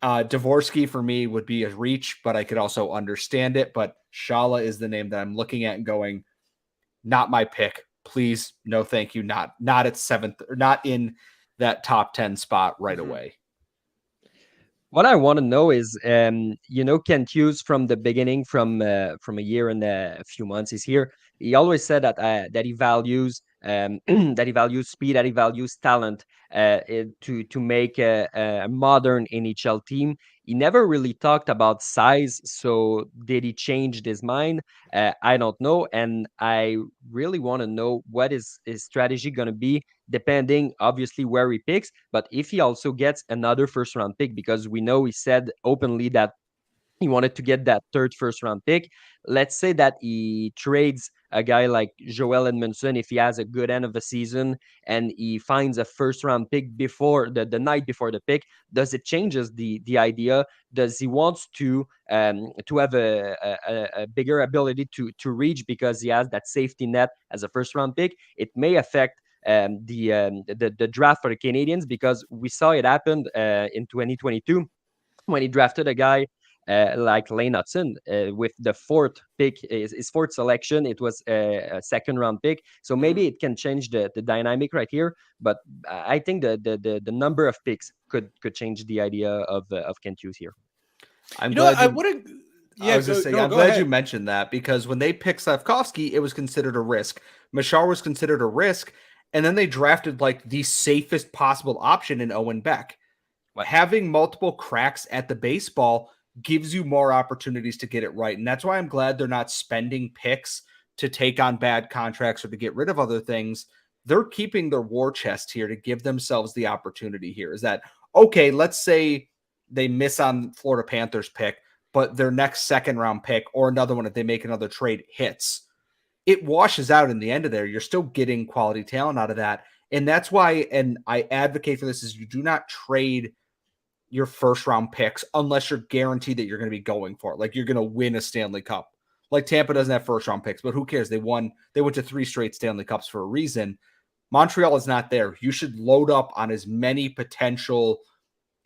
Dvorsky for me would be a reach, but I could also understand it. But Shala is the name that I'm looking at and going, not my pick. Please, no, thank you. Not at 7th, or not in that top 10 spot right away. What I want to know is, Kent Hughes from the beginning, from a year and a few months he's here. He always said that he values that he values speed, that he values talent to make a modern NHL team. He never really talked about size. So did he change his mind? I don't know, and I really want to know what is his strategy going to be, depending obviously where he picks, but if he also gets another first round pick, because we know he said openly that he wanted to get that third first round pick. Let's say that he trades a guy like Joel Edmondson if he has a good end of the season and he finds a first round pick before the night before the pick. Does it changes the idea? Does he wants to have a bigger ability to reach because he has that safety net as a first round pick? It may affect the draft for the Canadiens, because we saw it happen in 2022 when he drafted a guy like Lane Hutson with the fourth pick, his fourth selection. It was a second round pick. So maybe it can change the dynamic right here. But I think the number of picks could change the idea of Kent Hughes here. I'm glad glad you mentioned that, because when they picked Slavkovsky, it was considered a risk. Machar was considered a risk. And then they drafted like the safest possible option in Owen Beck. Having multiple cracks at the baseball gives you more opportunities to get it right. And that's why I'm glad they're not spending picks to take on bad contracts or to get rid of other things. They're keeping their war chest here to give themselves the opportunity here. Is that, okay, let's say they miss on Florida Panthers pick, but their next second round pick or another one, if they make another trade, hits. It washes out in the end of there. You're still getting quality talent out of that. And that's why, and I advocate for this, is you do not trade your first round picks unless you're guaranteed that you're going to be going for it. Like you're going to win a Stanley Cup. Like Tampa doesn't have first round picks, but who cares? They went to 3 straight Stanley Cups for a reason. Montreal is not there. You should load up on as many potential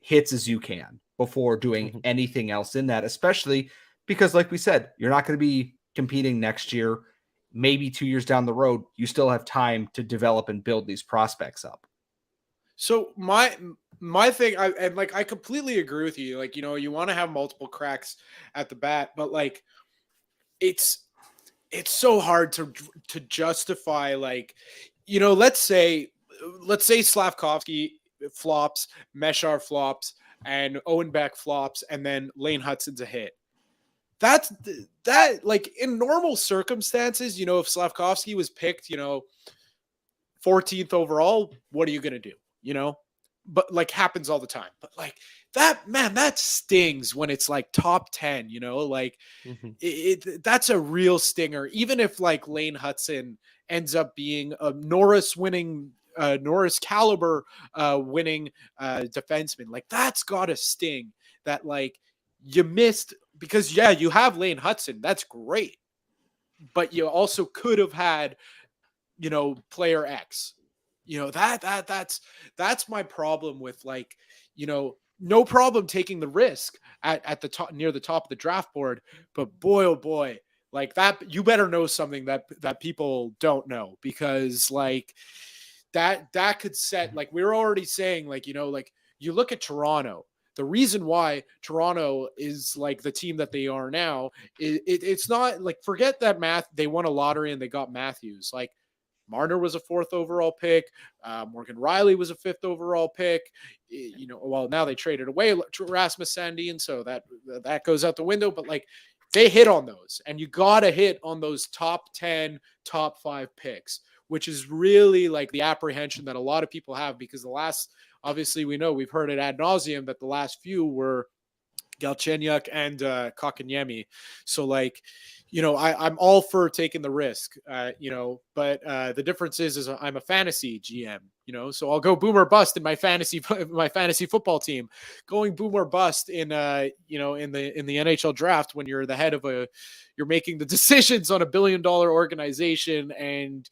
hits as you can before doing anything else in that, especially because, like we said, you're not going to be competing next year. Maybe 2 years down the road, you still have time to develop and build these prospects up. So my thing, I completely agree with you. Like, you want to have multiple cracks at the bat, but like, it's so hard to justify, like, let's say Slavkovsky flops, Meshar flops, and Owen Beck flops, and then Lane Hutson's a hit. that like in normal circumstances, if Slavkovsky was picked, 14th overall, what are you going to do? But like happens all the time. But like that stings when it's like top 10, like that's a real stinger. Even if like Lane Hudson ends up being a Norris caliber winning defenseman, like that's got to sting that like you missed because you have Lane Hudson. That's great. But you also could have had, player X. That's my problem with like, no problem taking the risk at the top, near the top of the draft board, but boy, oh boy, like that, you better know something that people don't know, because like that could set, like we were already saying, like, like you look at Toronto, the reason why Toronto is like the team that they are now, it's not like, forget that they won a lottery and they got Matthews. Like Marner was a 4th overall pick. Morgan Rielly was a 5th overall pick. Well, now they traded away Rasmus Sandin, so that goes out the window. But like they hit on those, and you got to hit on those top 10, top 5 picks, which is really like the apprehension that a lot of people have, because obviously we've heard it ad nauseum that the last few were Galchenyuk and Kotkaniemi. So like, I'm all for taking the risk, but the difference is I'm a fantasy GM, so I'll go boom or bust in my fantasy football team. Going boom or bust in the NHL draft when you're the head of you're making the decisions on $1 billion organization, and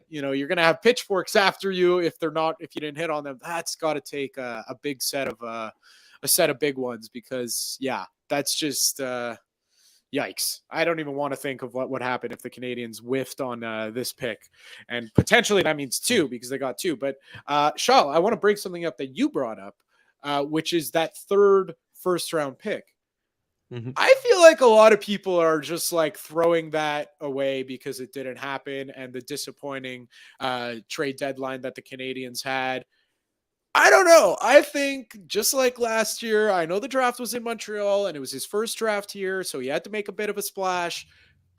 you're going to have pitchforks after you if you didn't hit on them. That's got to take a big set of a set of big ones, because that's just yikes. I don't even want to think of what would happen if the Canadiens whiffed on this pick, and potentially that means 2, because they got 2. But Charles, I want to bring something up that you brought up, which is that 3rd first-round pick. I feel like a lot of people are just like throwing that away because it didn't happen, and the disappointing trade deadline that the Canadiens had. I don't know. I think just like last year, I know the draft was in Montreal and it was his first draft here, so he had to make a bit of a splash.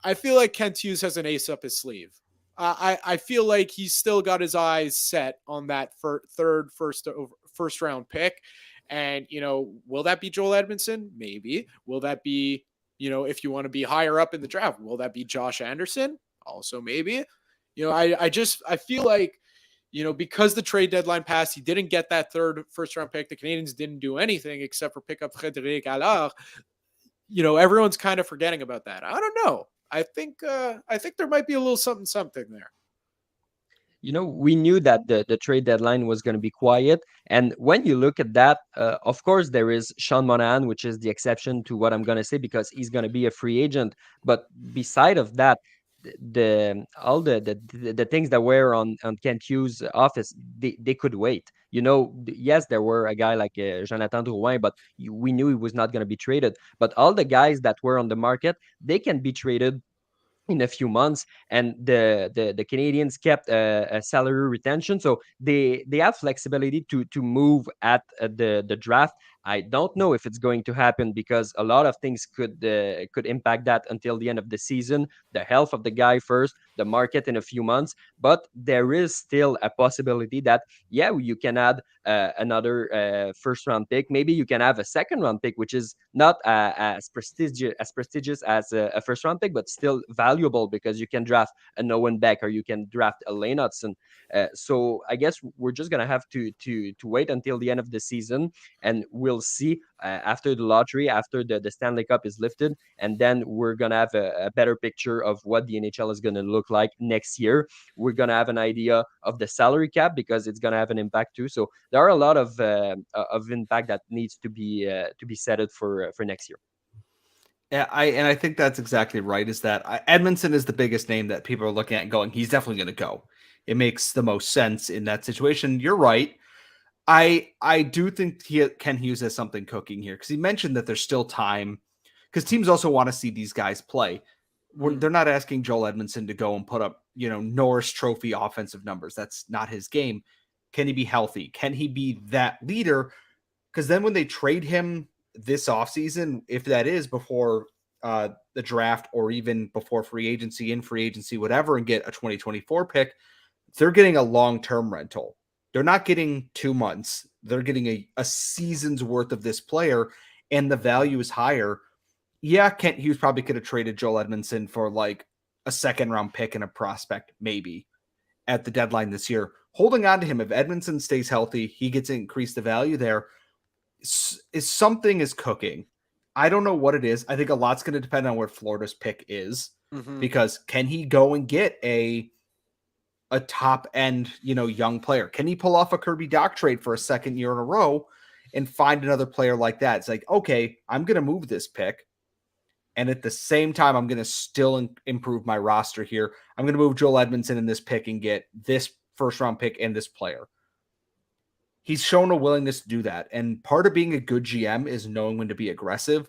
I feel like Kent Hughes has an ace up his sleeve. I feel like he's still got his eyes set on that first round pick. And, will that be Joel Edmondson? Maybe. Will that be, if you want to be higher up in the draft, will that be Josh Anderson? Also, maybe. I feel like, because the trade deadline passed, he didn't get that 3rd first-round pick. The Canadiens didn't do anything except for pick up Frédéric Allard. Everyone's kind of forgetting about that. I don't know. I think there might be a little something there. We knew that the trade deadline was going to be quiet. And when you look at that, of course, there is Sean Monahan, which is the exception to what I'm going to say, because he's going to be a free agent. But beside of that, all the things that were on Kent Hughes' office, they could wait. Yes, there were a guy like Jonathan Drouin, but we knew he was not going to be traded. But all the guys that were on the market, they can be traded in a few months, and the Canadiens kept a salary retention, so they have flexibility to move at the draft. I don't know if it's going to happen, because a lot of things could impact that until the end of the season. The health of the guy first, the market in a few months, but there is still a possibility that you can add another first round pick. Maybe you can have a second round pick, which is not as prestigious as a first round pick, but still valuable, because you can draft a Owen Beck or you can draft a Lane Hudson. So I guess we're just gonna have to wait until the end of the season, and we'll see after the lottery, after the Stanley Cup is lifted, and then we're gonna have a better picture of what the NHL is gonna look like next year. We're gonna have an idea of the salary cap, because it's gonna have an impact too. So there are a lot of impact that needs to be set for next year. Yeah, I think that's exactly right. Is that Edmondson is the biggest name that people are looking at and going, he's definitely going to go. It makes the most sense in that situation. You're right. I do think Ken Hughes has something cooking here, because he mentioned that there's still time, because teams also want to see these guys play. They're not asking Joel Edmondson to go and put up, Norris Trophy offensive numbers. That's not his game. Can he be healthy? Can he be that leader? Because then when they trade him this offseason, if that is before the draft or even before free agency, whatever, and get a 2024 pick, they're getting a long-term rental. They're not getting 2 months. They're getting a season's worth of this player, and the value is higher. Yeah, Kent Hughes probably could have traded Joel Edmondson for like a second-round pick and a prospect, maybe, at the deadline this year. Holding on to him, if Edmondson stays healthy, he gets to increase the value there. Is something is cooking. I don't know what it is. I think a lot's going to depend on where Florida's pick is, because can he go and get a top end, young player? Can he pull off a Kirby Dach trade for a second year in a row and find another player like that? It's like, okay, I'm going to move this pick, and at the same time, I'm going to still improve my roster here. I'm going to move Joel Edmondson in this pick and get this first round pick and this player. He's shown a willingness to do that. And part of being a good GM is knowing when to be aggressive.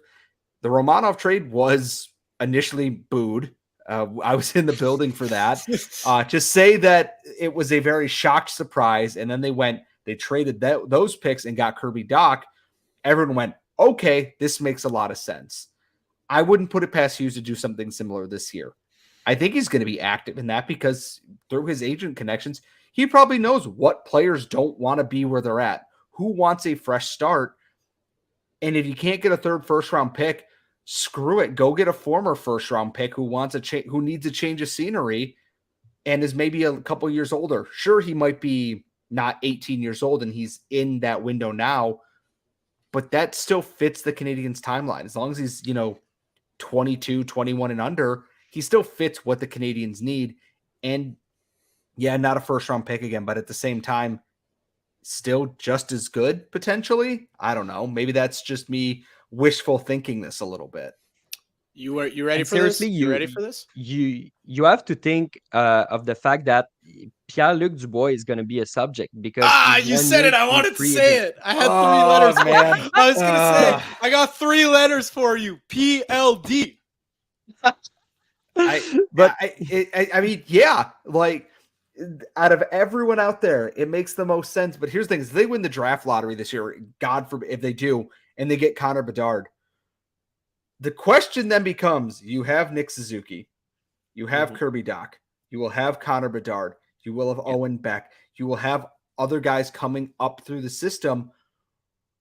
The Romanov trade was initially booed. I was in the building for that. To say that it was a very shocked surprise, and then they traded those picks and got Kirby Dach. Everyone went, okay, this makes a lot of sense. I wouldn't put it past Hughes to do something similar this year. I think he's going to be active in that because through his agent connections, he probably knows what players don't want to be where they're at, who wants a fresh start. And if you can't get a third first-round pick, screw it. Go get a former first-round pick who who needs a change of scenery and is maybe a couple years older. Sure, he might be not 18 years old and he's in that window now, but that still fits the Canadiens' timeline. As long as he's, 22, 21 and under, he still fits what the Canadiens need. And yeah, not a first round pick again, but at the same time, still just as good potentially. I don't know. Maybe that's just me wishful thinking this a little bit. You ready for seriously, this? You ready for this? You have to think of the fact that Pierre-Luc Dubois is going to be a subject because you said it. I wanted to say it. I had 3 letters. Man. I was going to say I got 3 letters for you. PLD. I mean, yeah, like out of everyone out there, it makes the most sense. But here's the thing: is they win the draft lottery this year, God forbid if they do, and they get Connor Bedard. The question then becomes: you have Nick Suzuki, you have Kirby Dach, you will have Connor Bedard, you will have Owen Beck, you will have other guys coming up through the system.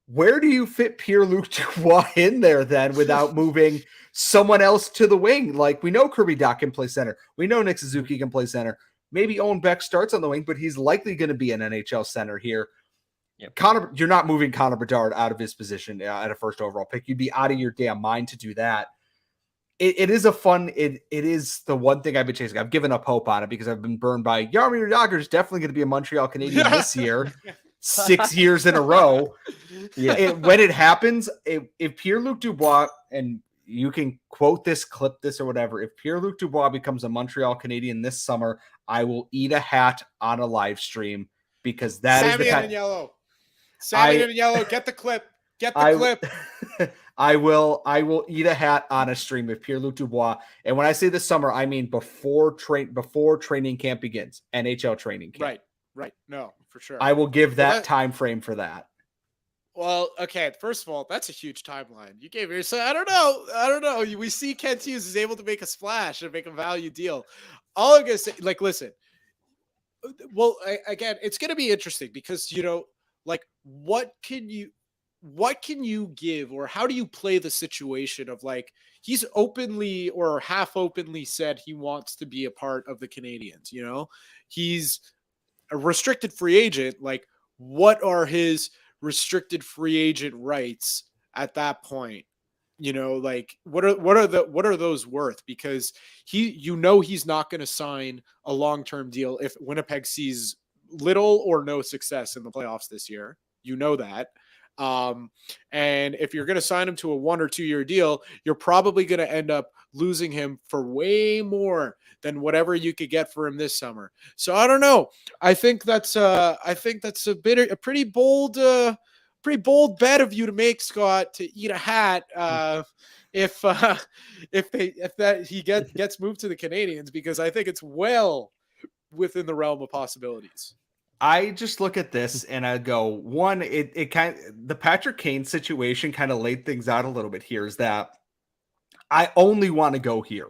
Where do you fit Pierre-Luc Dubois in there then without moving someone else to the wing? Like, we know Kirby Dach can play center. We know Nick Suzuki can play center. Maybe Owen Beck starts on the wing, but he's likely going to be an NHL center here. Yep. You're not moving Connor Bedard out of his position at a first overall pick. You'd be out of your damn mind to do that. It is a fun, it is the one thing I've been chasing. I've given up hope on it because I've been burned by Jaromir Jagr is definitely going to be a Montreal Canadian this year. 6 years in a row. Yeah. When it happens, if Pierre-Luc Dubois, and you can quote this, clip this, or whatever, if Pierre-Luc Dubois becomes a Montreal Canadian this summer, I will eat a hat on a live stream because that is the kind. Sammy in yellow. Get the clip. Get the clip. I will eat a hat on a stream if Pierre-Luc Dubois. And when I say this summer, I mean before training camp begins, NHL training camp. Right. No, for sure. I will give that time frame for that. Well, okay. First of all, that's a huge timeline. You gave yourself. I don't know. We see Kent Hughes is able to make a splash and make a value deal. All I'm gonna say, like, listen. Well, again, it's gonna be interesting because what can you give, or how do you play the situation of like he's openly or half openly said he wants to be a part of the Canadiens. He's a restricted free agent. Like, what are his restricted free agent rights at that point? Like what are those worth? Because he's not going to sign a long-term deal if Winnipeg sees little or no success in the playoffs this year. That. And if you're going to sign him to a 1 or 2 year deal, you're probably going to end up losing him for way more than whatever you could get for him this summer. So I don't know. I think that's a pretty bold bet of you to make, Scott, to eat a hat if he gets moved to the Canadiens, because I think it's well within the realm of possibilities. I just look at this and I go, one, the Patrick Kane situation kind of laid things out a little bit here, is that I only want to go here.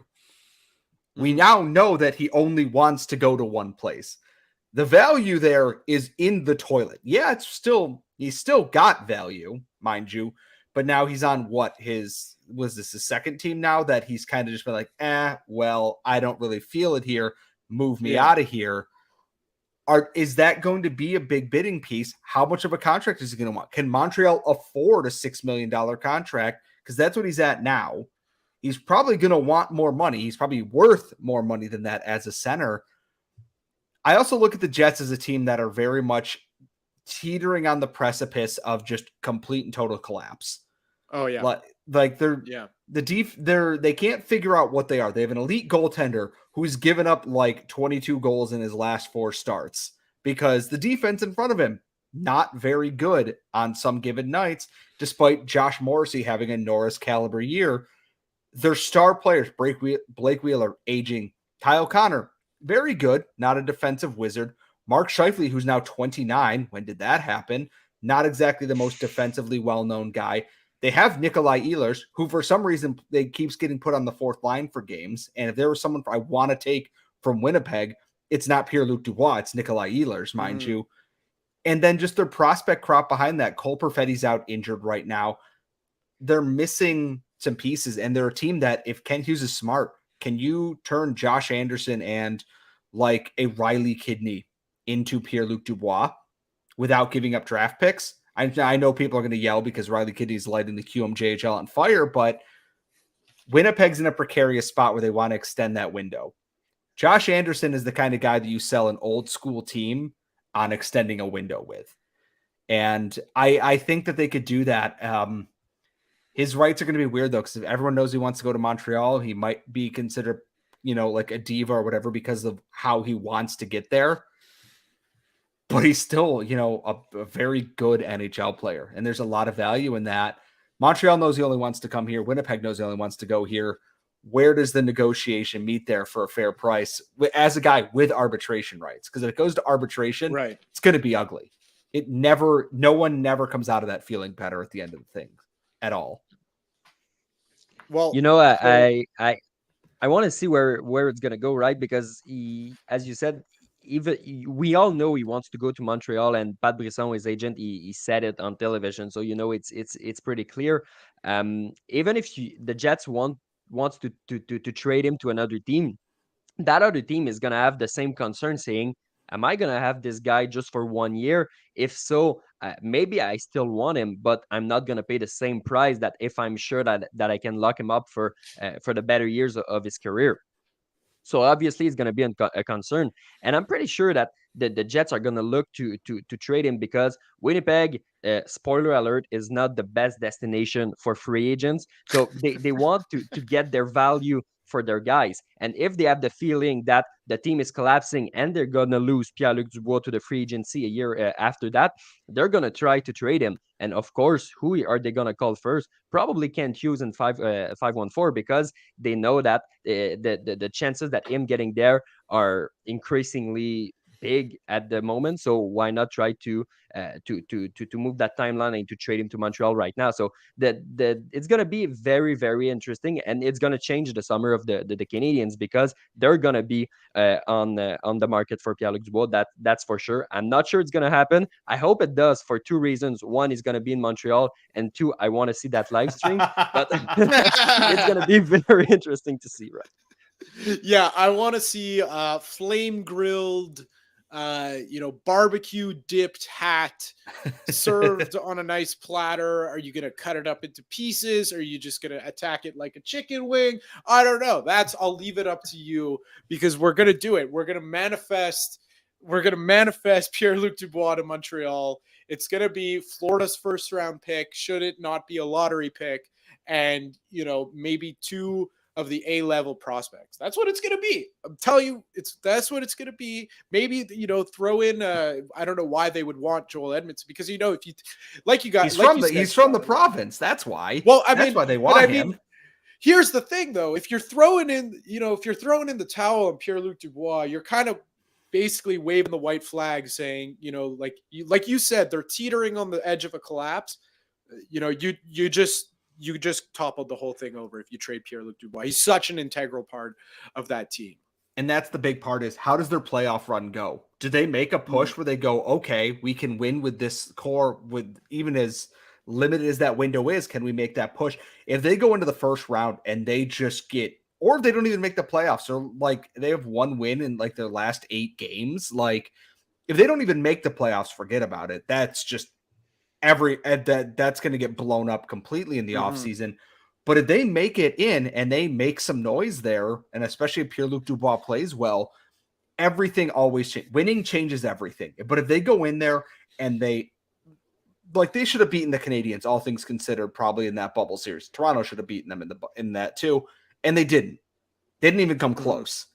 We now know that he only wants to go to one place. The value there is in the toilet. Yeah, he's still got value, mind you, but now he's on was this his second team now that he's kind of just been like, well, I don't really feel it here. Move me out of here. Is that going to be a big bidding piece? How much of a contract is he going to want? Can Montreal afford a $6 million contract? Because that's what he's at now. He's probably going to want more money. He's probably worth more money than that as a center. I also look at the Jets as a team that are very much teetering on the precipice of just complete and total collapse. Oh yeah. They can't figure out what they are. They have an elite goaltender who's given up like 22 goals in his last 4 starts because the defense in front of him, not very good on some given nights, despite Josh Morrissey having a Norris caliber year. Their star players, Blake Wheeler, aging. Kyle Connor, very good, not a defensive wizard. Mark Scheifele, who's now 29. When did that happen? Not exactly the most defensively well-known guy. They have Nikolai Ehlers, who for some reason they keeps getting put on the 4th line for games. And if there was someone I want to take from Winnipeg, it's not Pierre-Luc Dubois, it's Nikolai Ehlers, mind you. And then just their prospect crop behind that. Cole Perfetti's out injured right now. They're missing some pieces, and they're a team that if Ken Hughes is smart, can you turn Josh Anderson and like a Riley Kidney into Pierre-Luc Dubois without giving up draft picks? I know people are going to yell because Riley Kidney is lighting the QMJHL on fire, but Winnipeg's in a precarious spot where they want to extend that window. Josh Anderson is the kind of guy that you sell an old school team on extending a window with. And I think that they could do that. His rights are going to be weird, though, because if everyone knows he wants to go to Montreal, he might be considered, like a diva or whatever because of how he wants to get there. But he's still, a very good NHL player, and there's a lot of value in that. Montreal knows he only wants to come here. Winnipeg knows he only wants to go here. Where does the negotiation meet there for a fair price as a guy with arbitration rights? Because if it goes to arbitration, It's going to be ugly. No one never comes out of that feeling better at the end of the thing at all. Well, I want to see where it's gonna go, right? Because as you said, even we all know he wants to go to Montreal, and Pat Brisson, his agent, he said it on television, so it's pretty clear. Even if the Jets wants to trade him to another team, that other team is gonna have the same concern, saying, am I going to have this guy just for 1 year? If so, maybe I still want him, but I'm not going to pay the same price that if I'm sure that I can lock him up for the better years of his career. So obviously it's going to be a concern. And I'm pretty sure that the Jets are going to look to trade him because Winnipeg, spoiler alert, is not the best destination for free agents. So they want to get their value for their guys. And if they have the feeling that the team is collapsing and they're going to lose Pierre-Luc Dubois to the free agency a year after that, they're going to try to trade him. And of course, who are they going to call first? Probably Kent Hughes in 514 because they know that the chances that him getting there are increasingly big at the moment. So why not try to move that timeline and to trade him to Montreal right now? So it's going to be very, very interesting, and it's going to change the summer of the Canadiens because they're going to be on the market for Pierre-Luc Dubois. That's for sure. I'm not sure it's going to happen. I hope it does for 2 reasons. One, is going to be in Montreal, and 2, I want to see that live stream. But it's going to be very interesting to see, right? Yeah, I want to see flame grilled, barbecue dipped hat served on a nice platter. Are you going to cut it up into pieces? Or are you just going to attack it like a chicken wing? I don't know. I'll leave it up to you because we're going to do it. We're going to manifest Pierre-Luc Dubois to Montreal. It's going to be Florida's first round pick. Should it not be a lottery pick? And, maybe 2 of the A-level prospects. That's what it's going to be. I'm telling you, that's what it's going to be. Maybe, throw in, I don't know why they would want Joel Edmondson because, if you, he's from the province. That's why. Well, that's why they want him. Here's the thing though. If you're throwing in the towel on Pierre-Luc Dubois, you're kind of basically waving the white flag saying, like you said, they're teetering on the edge of a collapse. You just you just toppled the whole thing over if you trade Pierre-Luc Dubois. He's such an integral part of that team. And that's the big part is how does their playoff run go? Do they make a push where they go, okay, we can win with this core with even as limited as that window is, can we make that push? If they go into the first round and they just get, or if they don't even make the playoffs, or like they have one win in like their last 8 games, like if they don't even make the playoffs, forget about it. That's just that's going to get blown up completely in the offseason. But if they make it in and they make some noise there, and especially if Pierre-Luc Dubois plays well, everything always changes. Winning changes everything. But if they go in there and they should have beaten the Canadiens, all things considered, probably in that bubble series. Toronto should have beaten them in that too, and they didn't. They didn't even come close.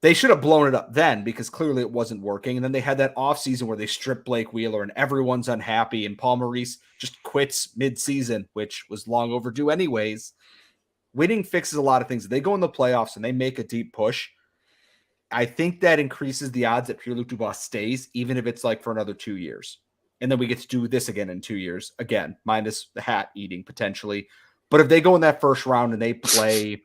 They should have blown it up then because clearly it wasn't working. And then they had that offseason where they stripped Blake Wheeler and everyone's unhappy. And Paul Maurice just quits mid-season, which was long overdue anyways. Winning fixes a lot of things. If they go in the playoffs and they make a deep push, I think that increases the odds that Pierre-Luc Dubois stays, even if it's like for another 2 years. And then we get to do this again in 2 years, again, minus the hat eating potentially. But if they go in that first round and they play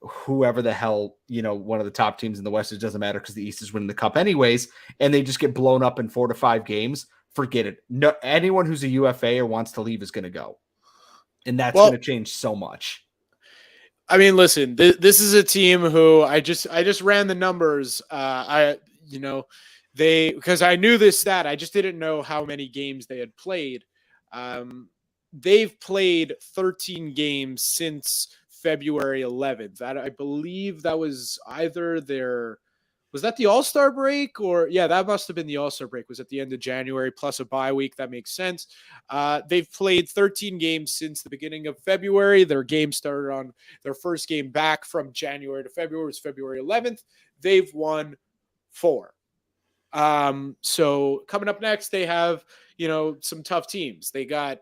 whoever the hell, one of the top teams in the West, it doesn't matter because the East is winning the cup anyways, and they just get blown up in 4 to 5 games, forget it. No, anyone who's a UFA or wants to leave is going to go. And that's going to change so much. I mean, listen, this is a team who I just ran the numbers. Because I knew this stat, I just didn't know how many games they had played. They've played 13 games since February 11th. I believe that was either was that the All-Star break or that must have been the All-Star break. Was at the end of January plus a bye week. That makes sense. They've played 13 games since the beginning of February. Their game started on their first game back from January to February was February 11th. They've won 4. So coming up next, they have, some tough teams. They got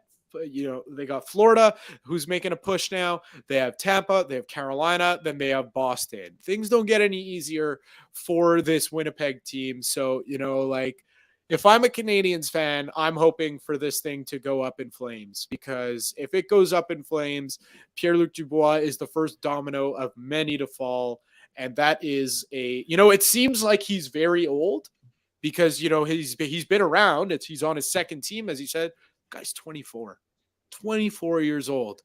Florida, who's making a push now. They have Tampa, they have Carolina, then they have Boston. Things don't get any easier for this Winnipeg team. So, if I'm a Canadiens fan, I'm hoping for this thing to go up in flames, because if it goes up in flames, Pierre-Luc Dubois is the first domino of many to fall. And that is it seems like he's very old because, he's been around. He's on his second team, as he said. Guy's 24 years old,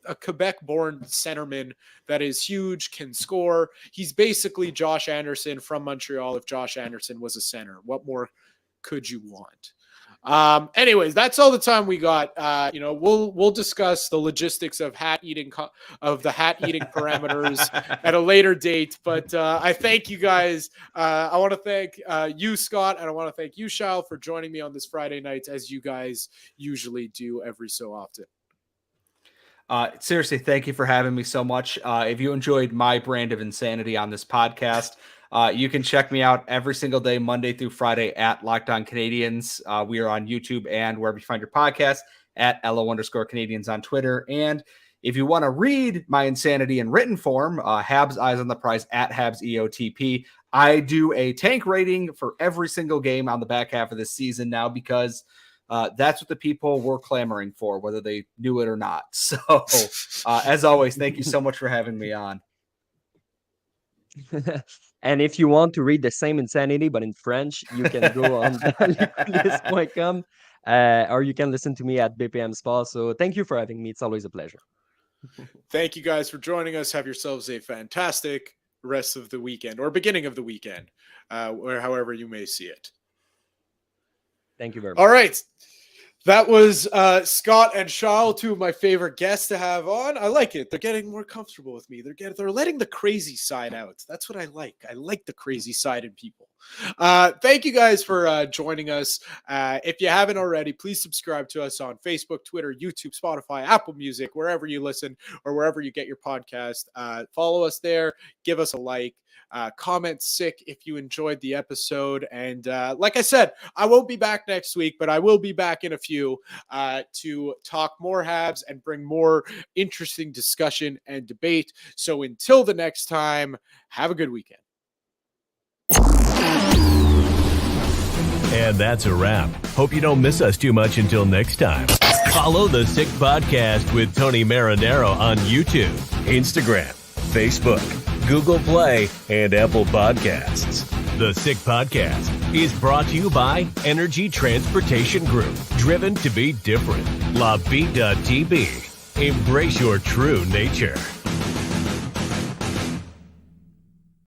a Quebec-born centerman that is huge, can score. He's basically Josh Anderson from Montreal if Josh Anderson was a center. What more could you want? Anyways, that's all the time we got. We'll discuss the logistics of the hat eating parameters at a later date. But I thank you guys. I want to thank you, Scott, and I want to thank you, Shal, for joining me on this Friday night, as you guys usually do every so often. Seriously, thank you for having me so much. If you enjoyed my brand of insanity on this podcast, you can check me out every single day, Monday through Friday at Locked On Canadiens. We are on YouTube and wherever you find your podcast at LO_Canadiens on Twitter. And if you want to read my insanity in written form, Habs Eyes on the Prize at Habs EOTP. I do a tank rating for every single game on the back half of this season now because that's what the people were clamoring for, whether they knew it or not. So as always, thank you so much for having me on. And if you want to read the same insanity, but in French, you can go on liquidlist.com or you can listen to me at BPM Spa. So thank you for having me. It's always a pleasure. Thank you guys for joining us. Have yourselves a fantastic rest of the weekend or beginning of the weekend, or however you may see it. Thank you very much. All right. That was Scott and Charles, two of my favorite guests to have on. I like it. They're getting more comfortable with me. They're letting the crazy side out. That's what I like. I like the crazy side in people. Thank you guys for joining us. If you haven't already, please subscribe to us on Facebook, Twitter, YouTube, Spotify, Apple Music, wherever you listen or wherever you get your podcast. Follow us there. Give us a like. Comment sick if you enjoyed the episode. And like I said, I won't be back next week, but I will be back in a few to talk more Habs and bring more interesting discussion and debate. So until the next time, have a good weekend. And that's a wrap. Hope you don't miss us too much until next time. Follow The Sick Podcast with Tony Marinaro on YouTube, Instagram, Facebook, Google Play, and Apple Podcasts. The Sick Podcast is brought to you by Energy Transportation Group, driven to be different. La Vida TB. Embrace your true nature.